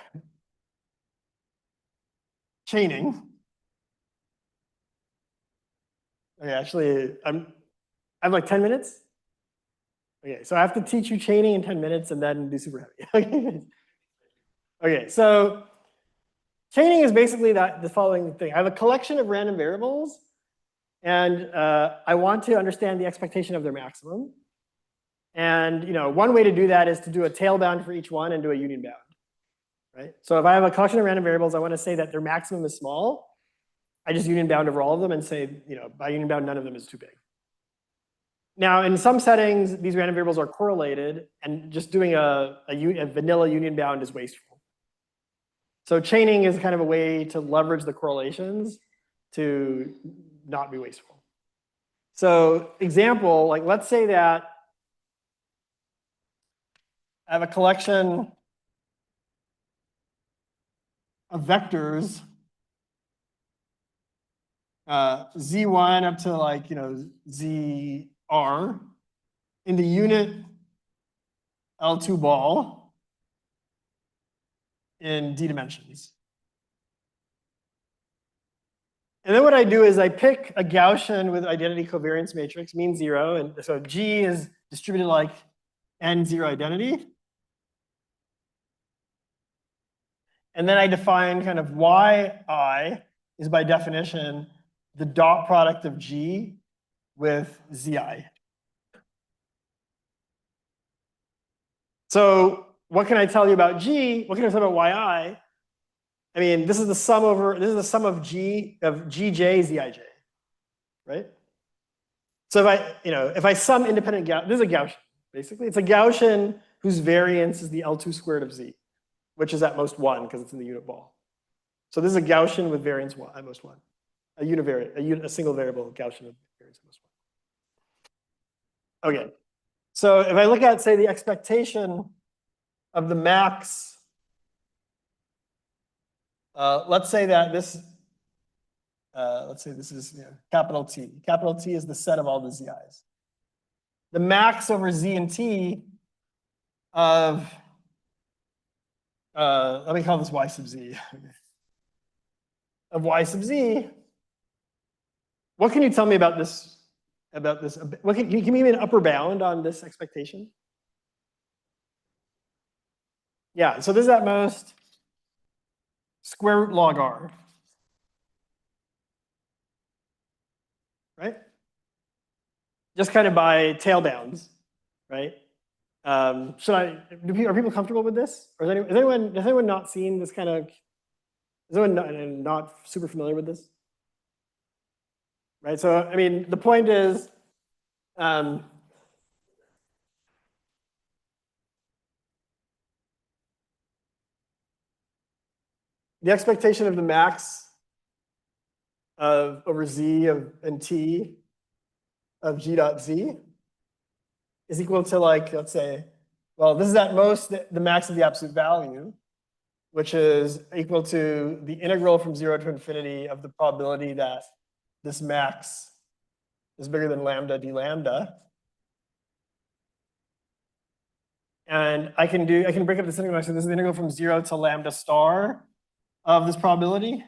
Speaker 1: chaining. Okay, actually, I have like 10 minutes. Okay, so I have to teach you chaining in 10 minutes and then do super heavy. Okay, so chaining is basically the following thing. I have a collection of random variables, and I want to understand the expectation of their maximum. And one way to do that is to do a tail bound for each one and do a union bound. Right? So if I have a collection of random variables, I want to say that their maximum is small. I just union bound over all of them and say, by union bound, none of them is too big. Now, in some settings, these random variables are correlated, and just doing a vanilla union bound is wasteful. So chaining is kind of a way to leverage the correlations to not be wasteful. So example, like let's say that I have a collection of vectors, z1 up to like, zr in the unit L2 ball in d dimensions. And then what I do is I pick a Gaussian with identity covariance matrix, mean 0, and so G is distributed like N0 identity. And then I define kind of yi is by definition the dot product of G with Zi. So what can I tell you about G? What can I tell you about Yi? I mean, this is the sum of G of Gj Zij, right? So if I sum independent Gaussian, this is a Gaussian, basically. It's a Gaussian whose variance is the L2 squared of Z, which is at most 1 because it's in the unit ball. So this is a Gaussian with variance 1, at most 1. A univariate, a single variable Gaussian with variance at most 1. Okay. So if I look at, say, the expectation of the max, let's say that this, let's say this is capital T. Capital T is the set of all the Zi's. The max over Z and T of, let me call this Y sub Z. Of Y sub Z, what can you tell me about this? What can you give me an upper bound on this expectation? Yeah, so this is at most square root log R. Right? Just kind of by tail bounds, right? Are people comfortable with this? Or has anyone not seen this kind of, is anyone not super familiar with this? Right, so I mean, the point is, the expectation of the max of over Z and T of G dot Z is equal to, like, let's say, well, this is at most the max of the absolute value, which is equal to the integral from 0 to infinity of the probability that this max is bigger than lambda d lambda. And I can break up this integral. So this is the integral from 0 to lambda star of this probability,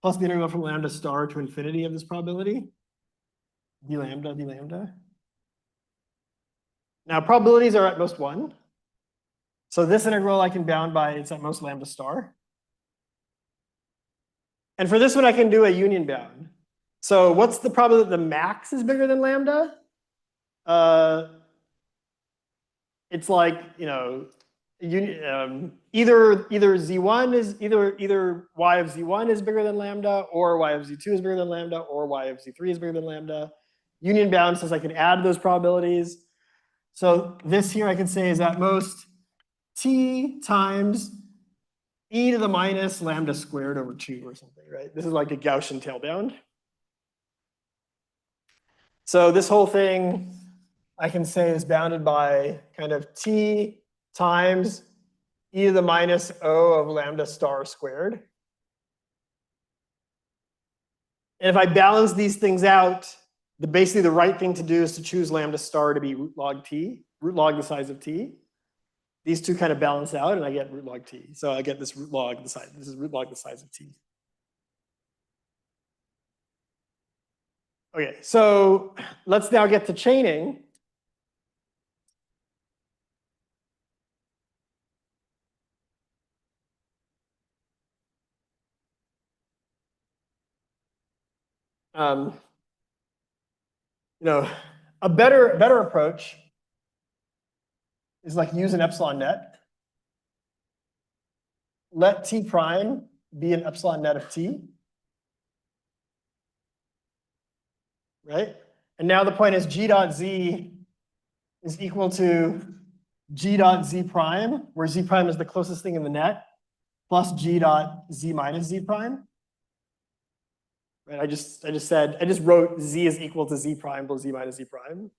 Speaker 1: plus the integral from lambda star to infinity of this probability, d lambda, d lambda. Now, probabilities are at most 1. So this integral I can bound by it's at most lambda star. And for this one, I can do a union bound. So what's the probability that the max is bigger than lambda? It's like, either Z1 is either Y of Z1 is bigger than lambda, or Y of Z2 is bigger than lambda, or Y of Z3 is bigger than lambda. Union bound says I can add those probabilities. So this here I can say is at most T times e to the minus lambda squared over 2 or something, right? This is like a Gaussian tail bound. So this whole thing I can say is bounded by kind of T times e to the minus O of lambda star squared. And if I balance these things out, basically the right thing to do is to choose lambda star to be root log T, root log the size of T. These two kind of balance out, and I get root log T. So I get this root log the size. This is root log the size of T. Okay, so let's now get to chaining. A better approach is like use an epsilon net. Let T prime be an epsilon net of T. Right? And now the point is G dot Z is equal to G dot Z prime, where Z prime is the closest thing in the net, plus G dot Z minus Z prime. Right? I just wrote Z is equal to Z prime plus Z minus Z prime.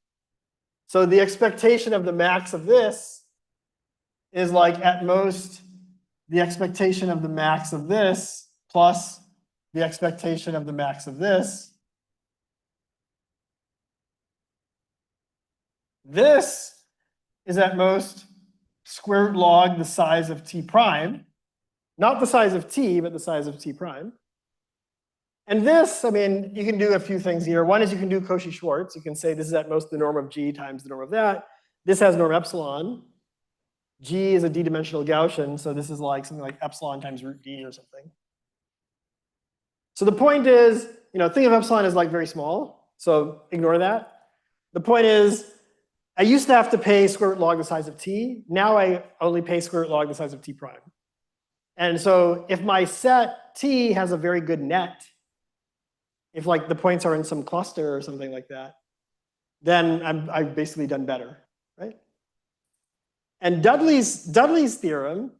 Speaker 1: So the expectation of the max of this is like at most the expectation of the max of this plus the expectation of the max of this. This is at most square root log the size of T prime, not the size of T, but the size of T prime. And this, I mean, you can do a few things here. One is you can do Cauchy-Schwarz. You can say this is at most the norm of G times the norm of that. This has norm epsilon. G is a d-dimensional Gaussian, so this is like something like epsilon times root d or something. So the point is, think of epsilon as like very small, so ignore that. The point is, I used to have to pay square root log the size of t. Now I only pay square root log the size of t prime. And so if my set T has a very good net, if like the points are in some cluster or something like that, then I've basically done better, right? And Dudley's theorem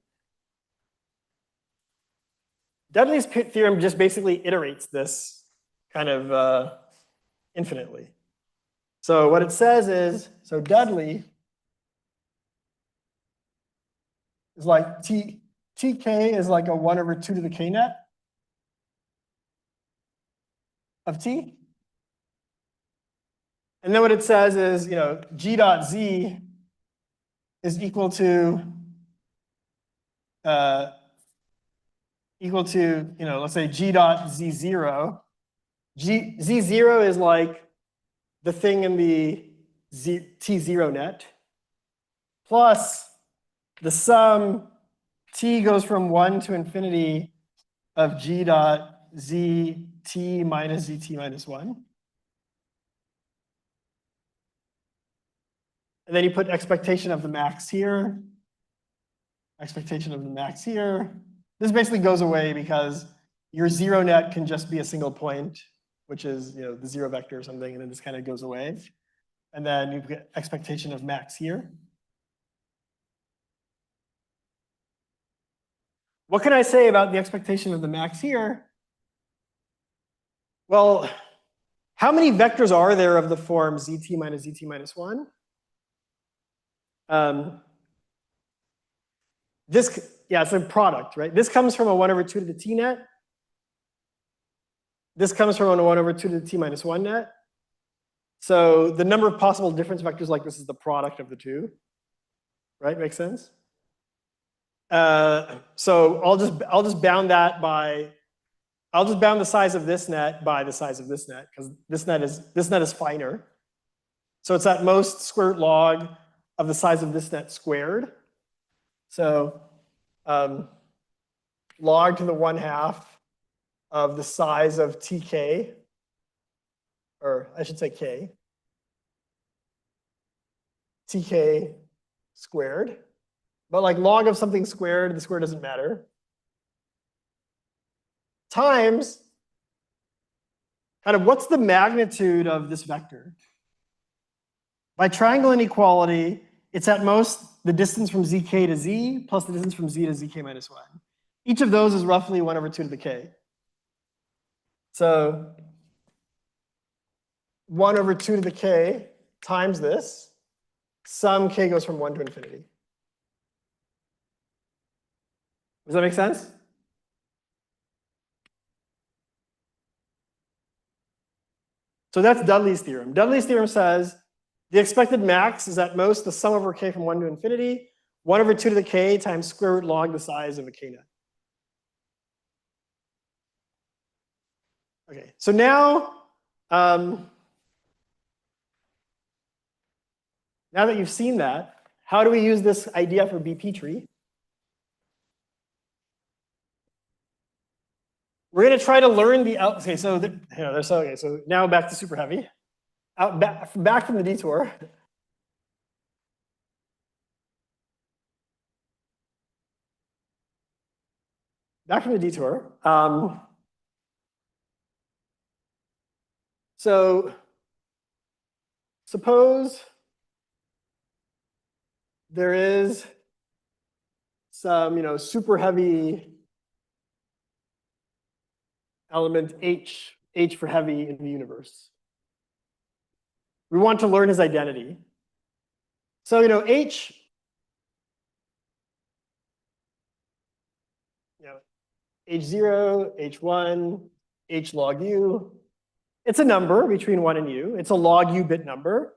Speaker 1: just basically iterates this kind of infinitely. So what it says is, so Dudley is like tk is like a 1/2 to the k net of t. And then what it says is, g dot z is equal to let's say g dot z0. Z0 is like the thing in the t0 net, plus the sum t goes from 1 to infinity of g dot zt minus zt minus 1. And then you put expectation of the max here, expectation of the max here. This basically goes away because your zero net can just be a single point, which is the zero vector or something, and then this kind of goes away. And then you get expectation of max here. What can I say about the expectation of the max here? Well, how many vectors are there of the form zt minus 1? It's a product, right? This comes from a 1/2 to the t net. This comes from a 1/2 to the t minus 1 net. So the number of possible difference vectors like this is the product of the two, right? Makes sense? So I'll just bound that by, I'll just bound the size of this net by the size of this net, because this net is finer. So it's at most square root log of the size of this net squared. So log to the 1/2 of the size of tk, or I should say k, tk squared. But like log of something squared, the square doesn't matter. Times kind of what's the magnitude of this vector? By triangle inequality, it's at most the distance from zk to z plus the distance from z to zk minus 1. Each of those is roughly 1/2 to the k. So 1/2 to the k times this, sum k goes from 1 to infinity. Does that make sense? So that's Dudley's theorem. Dudley's theorem says the expected max is at most the sum over k from 1 to infinity, 1/2 to the k times square root log the size of a k net. Okay, so now, now that you've seen that, how do we use this idea for BP tree? We're going to try to learn the okay. So so now back to super heavy. Back from the detour. Back from the detour. So suppose there is some super heavy element H for heavy in the universe. We want to learn his identity. So H, H0, H1, H log U. It's a number between 1 and U. It's a log U bit number.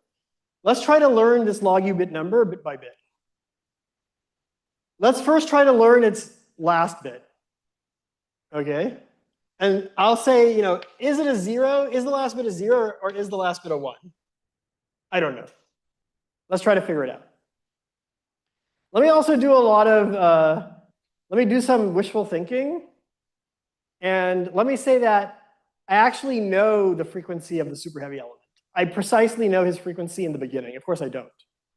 Speaker 1: Let's try to learn this log U bit number bit by bit. Let's first try to learn its last bit. Okay? And I'll say, is it a 0? Is the last bit a 0 or is the last bit a 1? I don't know. Let's try to figure it out. Let me also do let me do some wishful thinking. And let me say that I actually know the frequency of the super heavy element. I precisely know his frequency in the beginning. Of course I don't.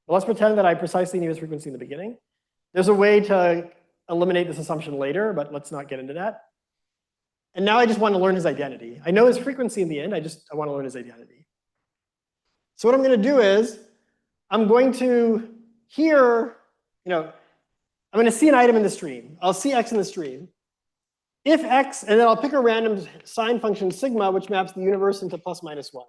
Speaker 1: But let's pretend that I precisely knew his frequency in the beginning. There's a way to eliminate this assumption later, but let's not get into that. And now I just want to learn his identity. I know his frequency in the end, I want to learn his identity. So what I'm going to do is, I'm going to here, I'm going to see an item in the stream. I'll see x in the stream. If x, and then I'll pick a random sine function sigma, which maps the universe into plus minus 1.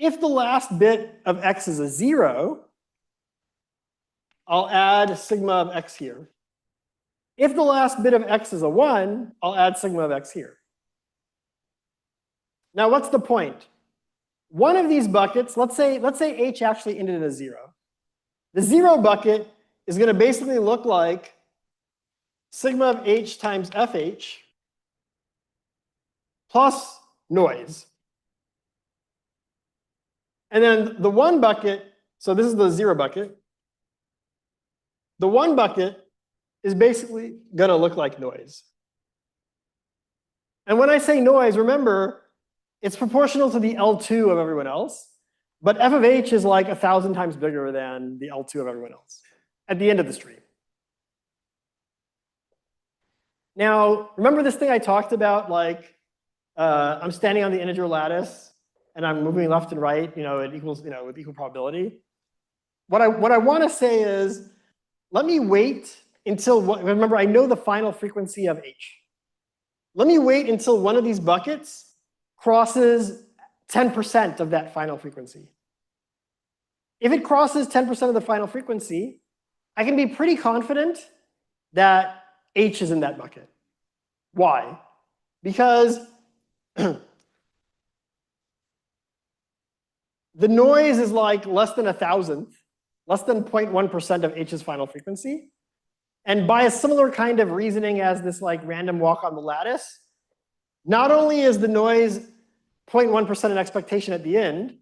Speaker 1: If the last bit of x is a 0, I'll add sigma of x here. If the last bit of x is a 1, I'll add sigma of x here. Now, what's the point? One of these buckets, let's say h actually ended in a 0. The 0 bucket is going to basically look like sigma of h times fh plus noise. And then the 1 bucket, so this is the 0 bucket. The 1 bucket is basically going to look like noise. And when I say noise, remember, it's proportional to the L2 of everyone else. But f of h is like 1,000 times bigger than the L2 of everyone else at the end of the stream. Now, remember this thing I talked about, like I'm standing on the integer lattice and I'm moving left and right, it equals, with equal probability. What I want to say is, let me wait until, remember, I know the final frequency of h. Let me wait until one of these buckets crosses 10% of that final frequency. If it crosses 10% of the final frequency, I can be pretty confident that h is in that bucket. Why? Because the noise is like less than 1,000th, less than 0.1% of h's final frequency. And by a similar kind of reasoning as this like random walk on the lattice, not only is the noise 0.1% an expectation at the end,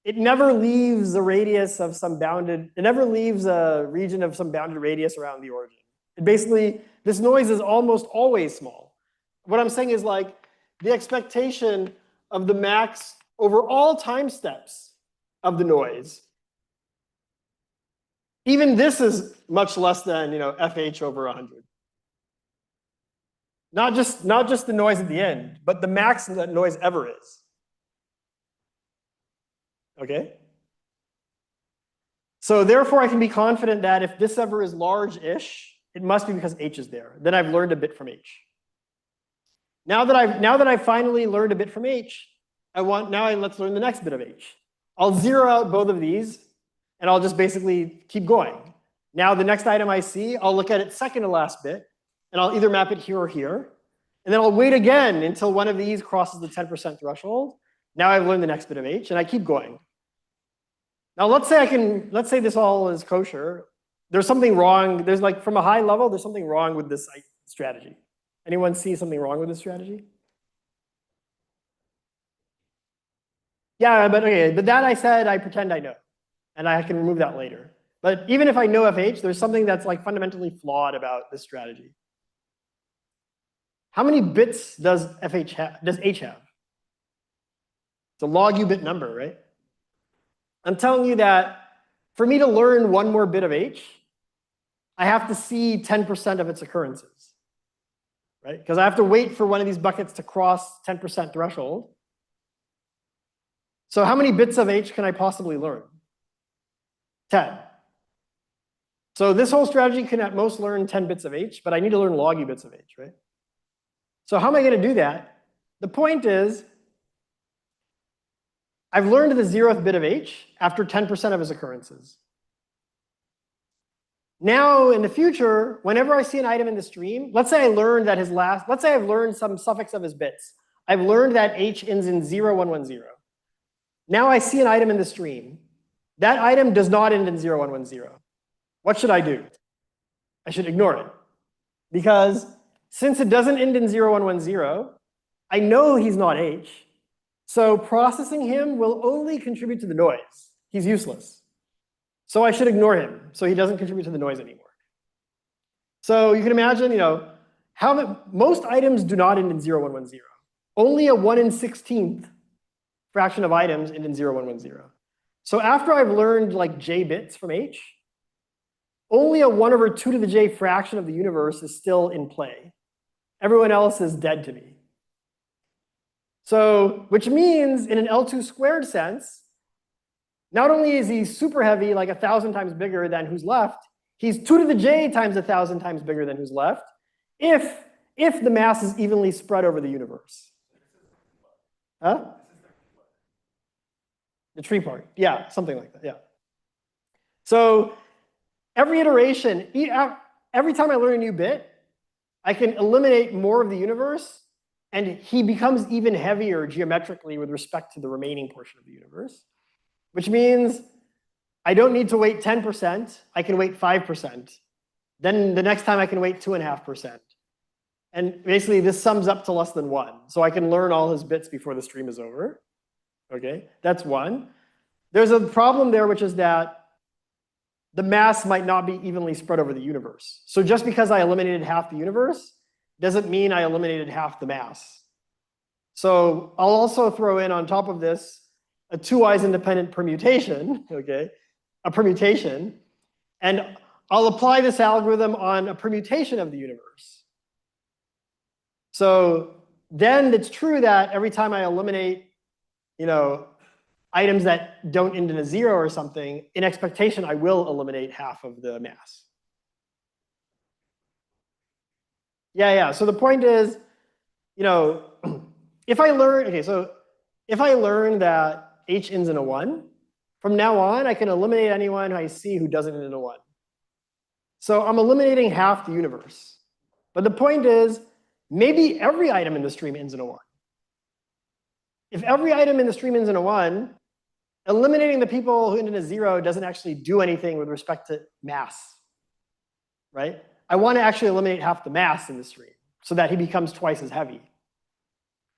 Speaker 1: it never leaves a radius of some bounded, it never leaves a region of some bounded radius around the origin. It basically, this noise is almost always small. What I'm saying is like the expectation of the max over all time steps of the noise. Even this is much less than fh over 100. Not just the noise at the end, but the max that noise ever is. Okay? So therefore, I can be confident that if this ever is large-ish, it must be because h is there. Then I've learned a bit from h. Now that I've finally learned a bit from h, let's learn the next bit of h. I'll zero out both of these, and I'll just basically keep going. Now the next item I see, I'll look at its second to last bit, and I'll either map it here or here. And then I'll wait again until one of these crosses the 10% threshold. Now I've learned the next bit of h, and I keep going. Now let's say this all is kosher. There's something wrong. There's like, from a high level, there's something wrong with this strategy. Anyone see something wrong with this strategy? Yeah, but okay, but that I said I pretend I know. And I can remove that later. But even if I know fh, there's something that's like fundamentally flawed about this strategy. How many bits does h have? It's a log u bit number, right? I'm telling you that for me to learn one more bit of h, I have to see 10% of its occurrences, right? Because I have to wait for one of these buckets to cross 10% threshold. So how many bits of h can I possibly learn? 10. So this whole strategy can at most learn 10 bits of h, but I need to learn log u bits of h, right? So how am I going to do that? The point is, I've learned the 0th bit of h after 10% of his occurrences. Now, in the future, whenever I see an item in the stream, let's say I learned that let's say I've learned some suffix of his bits. I've learned that h ends in 0110. Now I see an item in the stream. That item does not end in 0110. What should I do? I should ignore it. Because since it doesn't end in 0110, I know he's not h. So processing him will only contribute to the noise. He's useless. So I should ignore him so he doesn't contribute to the noise anymore. So you can imagine, most items do not end in 0, 1, 1, 0. Only a 1 in 16th fraction of items end in 0, 1, 1, 0. So after I've learned like j bits from h, only a 1 over 2 to the j fraction of the universe is still in play. Everyone else is dead to me. So, which means in an L2 squared sense, not only is he super heavy, like 1,000 times bigger than who's left, he's 2 to the j times 1,000 times bigger than who's left, if the mass is evenly spread over the universe. Huh? The tree part. Yeah, something like that, yeah. So every iteration, every time I learn a new bit, I can eliminate more of the universe, and he becomes even heavier geometrically with respect to the remaining portion of the universe, which means I don't need to wait 10%, I can wait 5%. Then the next time I can wait 2.5%. And basically this sums up to less than 1. So I can learn all his bits before the stream is over. Okay, that's one. There's a problem there, which is that the mass might not be evenly spread over the universe. So just because I eliminated half the universe doesn't mean I eliminated half the mass. So I'll also throw in on top of this a 2-wise independent permutation, okay, a permutation, and I'll apply this algorithm on a permutation of the universe. So then it's true that every time I eliminate, items that don't end in a 0 or something, in expectation, I will eliminate half of the mass. Yeah. So the point is, if I learn that h ends in a 1, from now on, I can eliminate anyone I see who doesn't end in a 1. So I'm eliminating half the universe. But the point is, maybe every item in the stream ends in a 1. If every item in the stream ends in a 1, eliminating the people who end in a 0 doesn't actually do anything with respect to mass, right? I want to actually eliminate half the mass in the stream so that he becomes twice as heavy.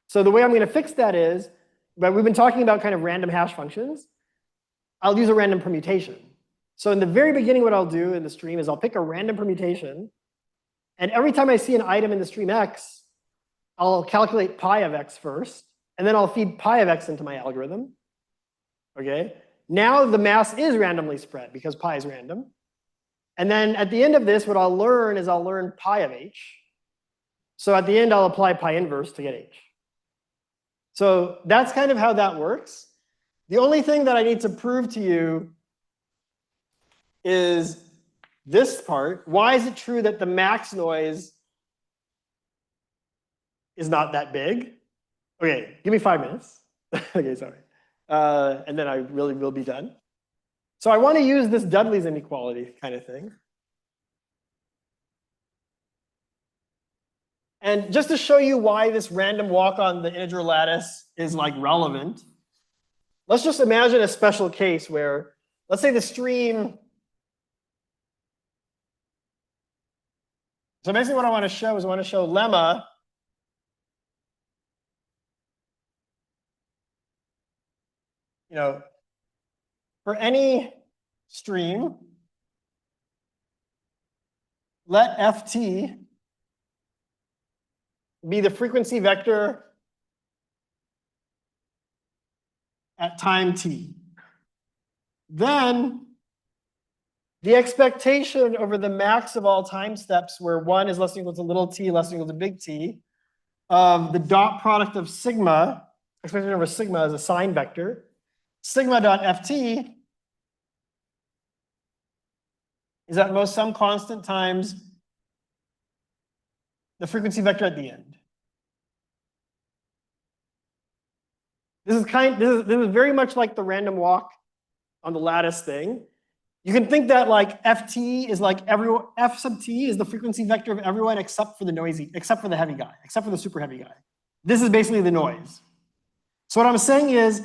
Speaker 1: So the way I'm going to fix that is, but we've been talking about kind of random hash functions. I'll use a random permutation. So in the very beginning, what I'll do in the stream is I'll pick a random permutation. And every time I see an item in the stream x, I'll calculate pi of x first. And then I'll feed pi of x into my algorithm. Okay. Now the mass is randomly spread because pi is random. And then at the end of this, what I'll learn is I'll learn pi of h. So at the end, I'll apply pi inverse to get h. So that's kind of how that works. The only thing that I need to prove to you is this part. Why is it true that the max noise is not that big? Okay, give me 5 minutes. Okay, sorry. And then I really will be done. So I want to use this Dudley's inequality kind of thing. And just to show you why this random walk on the integer lattice is like relevant, let's just imagine a special case where, let's say the stream. So basically what I want to show is I want to show lemma for any stream, let ft be the frequency vector at time t. Then the expectation over the max of all time steps where 1 is less than or equal to little t, less than or equal to big T, of the dot product of sigma, expectation over sigma is a sign vector, sigma dot ft is at most some constant times the frequency vector at the end. This is very much like the random walk on the lattice thing. You can think that like ft is like f sub t is the frequency vector of everyone except for the heavy guy, except for the super heavy guy. This is basically the noise. So what I'm saying is,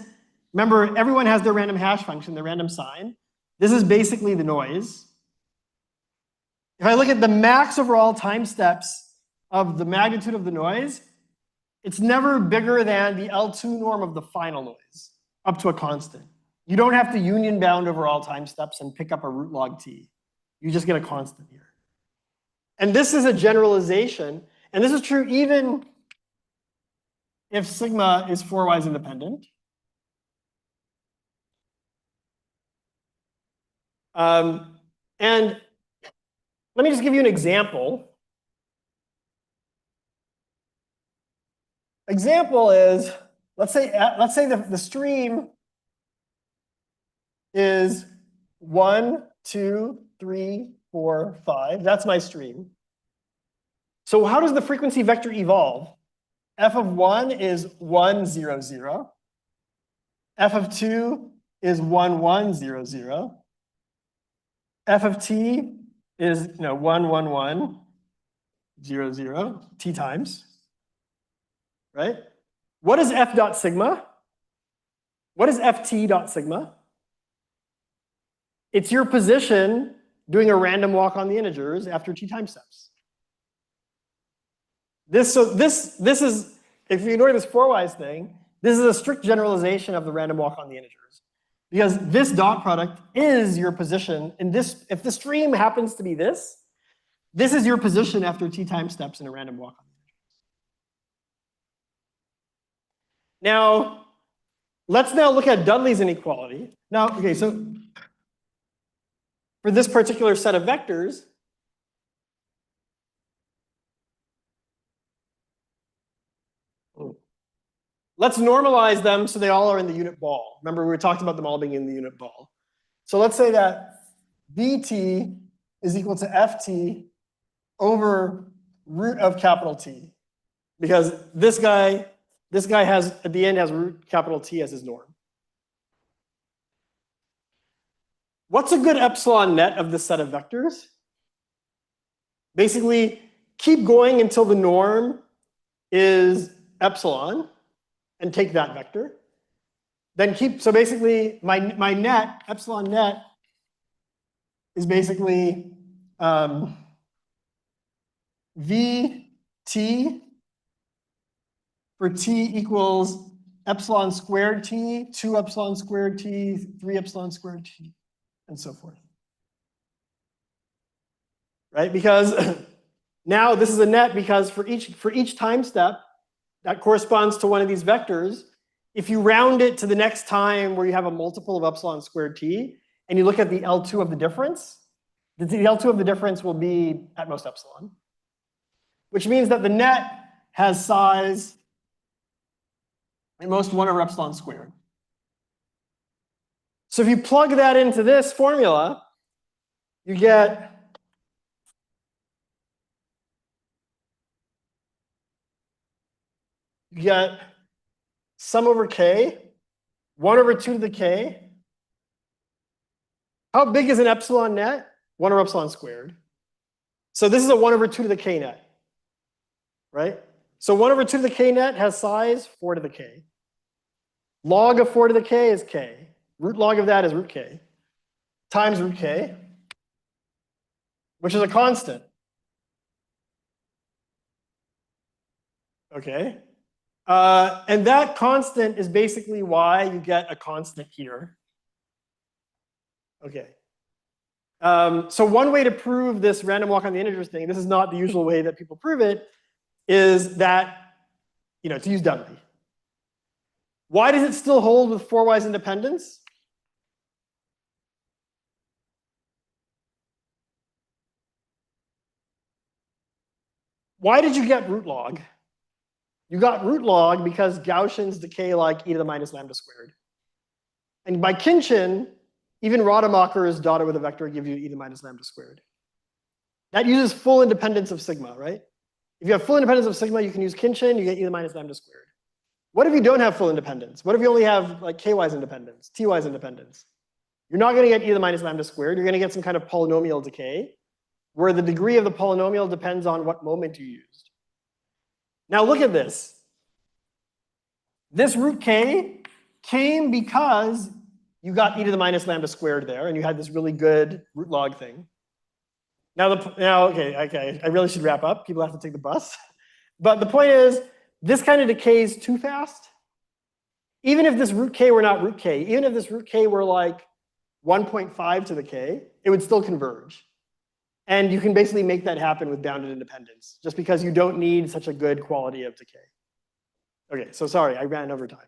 Speaker 1: remember, everyone has their random hash function, their random sign. This is basically the noise. If I look at the max over all time steps of the magnitude of the noise, it's never bigger than the L2 norm of the final noise, up to a constant. You don't have to union bound over all time steps and pick up a root log t. You just get a constant here. And this is a generalization. And this is true even if sigma is 4-wise independent. And let me just give you an example. Example is, let's say the stream is 1, 2, 3, 4, 5. That's my stream. So how does the frequency vector evolve? F of 1 is 1, 0, 0. F of 2 is 1, 1, 0, 0. F of t is 1, 1, 1, 0, 0, t times. Right? What is f dot sigma? What is ft dot sigma? It's your position doing a random walk on the integers after t time steps. This is, if you ignore this 4-wise thing, this is a strict generalization of the random walk on the integers. Because this dot product is your position in this, if the stream happens to be this is your position after t time steps in a random walk on the integers. Now, let's now look at Dudley's inequality. Now, okay, so for this particular set of vectors, let's normalize them so they all are in the unit ball. Remember, we talked about them all being in the unit ball. So let's say that Vt is equal to Ft over root of capital T. Because this guy has, at the end, has root capital T as his norm. What's a good epsilon net of this set of vectors? Basically, keep going until the norm is epsilon, and take that vector. Then keep, so basically, my net, epsilon net, is basically Vt for t equals epsilon squared t, 2 epsilon squared t, 3 epsilon squared t, and so forth. Right? Because now this is a net because for each time step that corresponds to one of these vectors, if you round it to the next time where you have a multiple of epsilon squared t, and you look at the L2 of the difference, the L2 of the difference will be at most epsilon. Which means that the net has size at most 1 over epsilon squared. So if you plug that into this formula, you get sum over k, 1 over 2 to the k. How big is an epsilon net? 1 over epsilon squared. So this is a 1 over 2 to the k net. Right? So 1 over 2 to the k net has size 4 to the k. Log of 4 to the k is k. Root log of that is root k. Times root k, which is a constant. Okay. And that constant is basically why you get a constant here. Okay. So one way to prove this random walk on the integers thing, this is not the usual way that people prove it, is that, to use Dudley. Why does it still hold with 4-wise independence? Why did you get root log? You got root log because Gaussians decay like e to the minus lambda squared. And by Khinchin, even Rademacher's dotted with a vector gives you e to the minus lambda squared. That uses full independence of sigma, right? If you have full independence of sigma, you can use Khinchin, you get e to the minus lambda squared. What if you don't have full independence? What if you only have like k-wise independence, t-wise independence? You're not going to get e to the minus lambda squared. You're going to get some kind of polynomial decay, where the degree of the polynomial depends on what moment you used. Now look at this. This root k came because you got e to the minus lambda squared there, and you had this really good root log thing. Now, okay, I really should wrap up. People have to take the bus. But the point is, this kind of decays too fast. Even if this root k were not root k, even if this root k were like 1.5 to the k, it would still converge. And you can basically make that happen with bounded independence, just because you don't need such a good quality of decay. Okay, so sorry, I ran over time.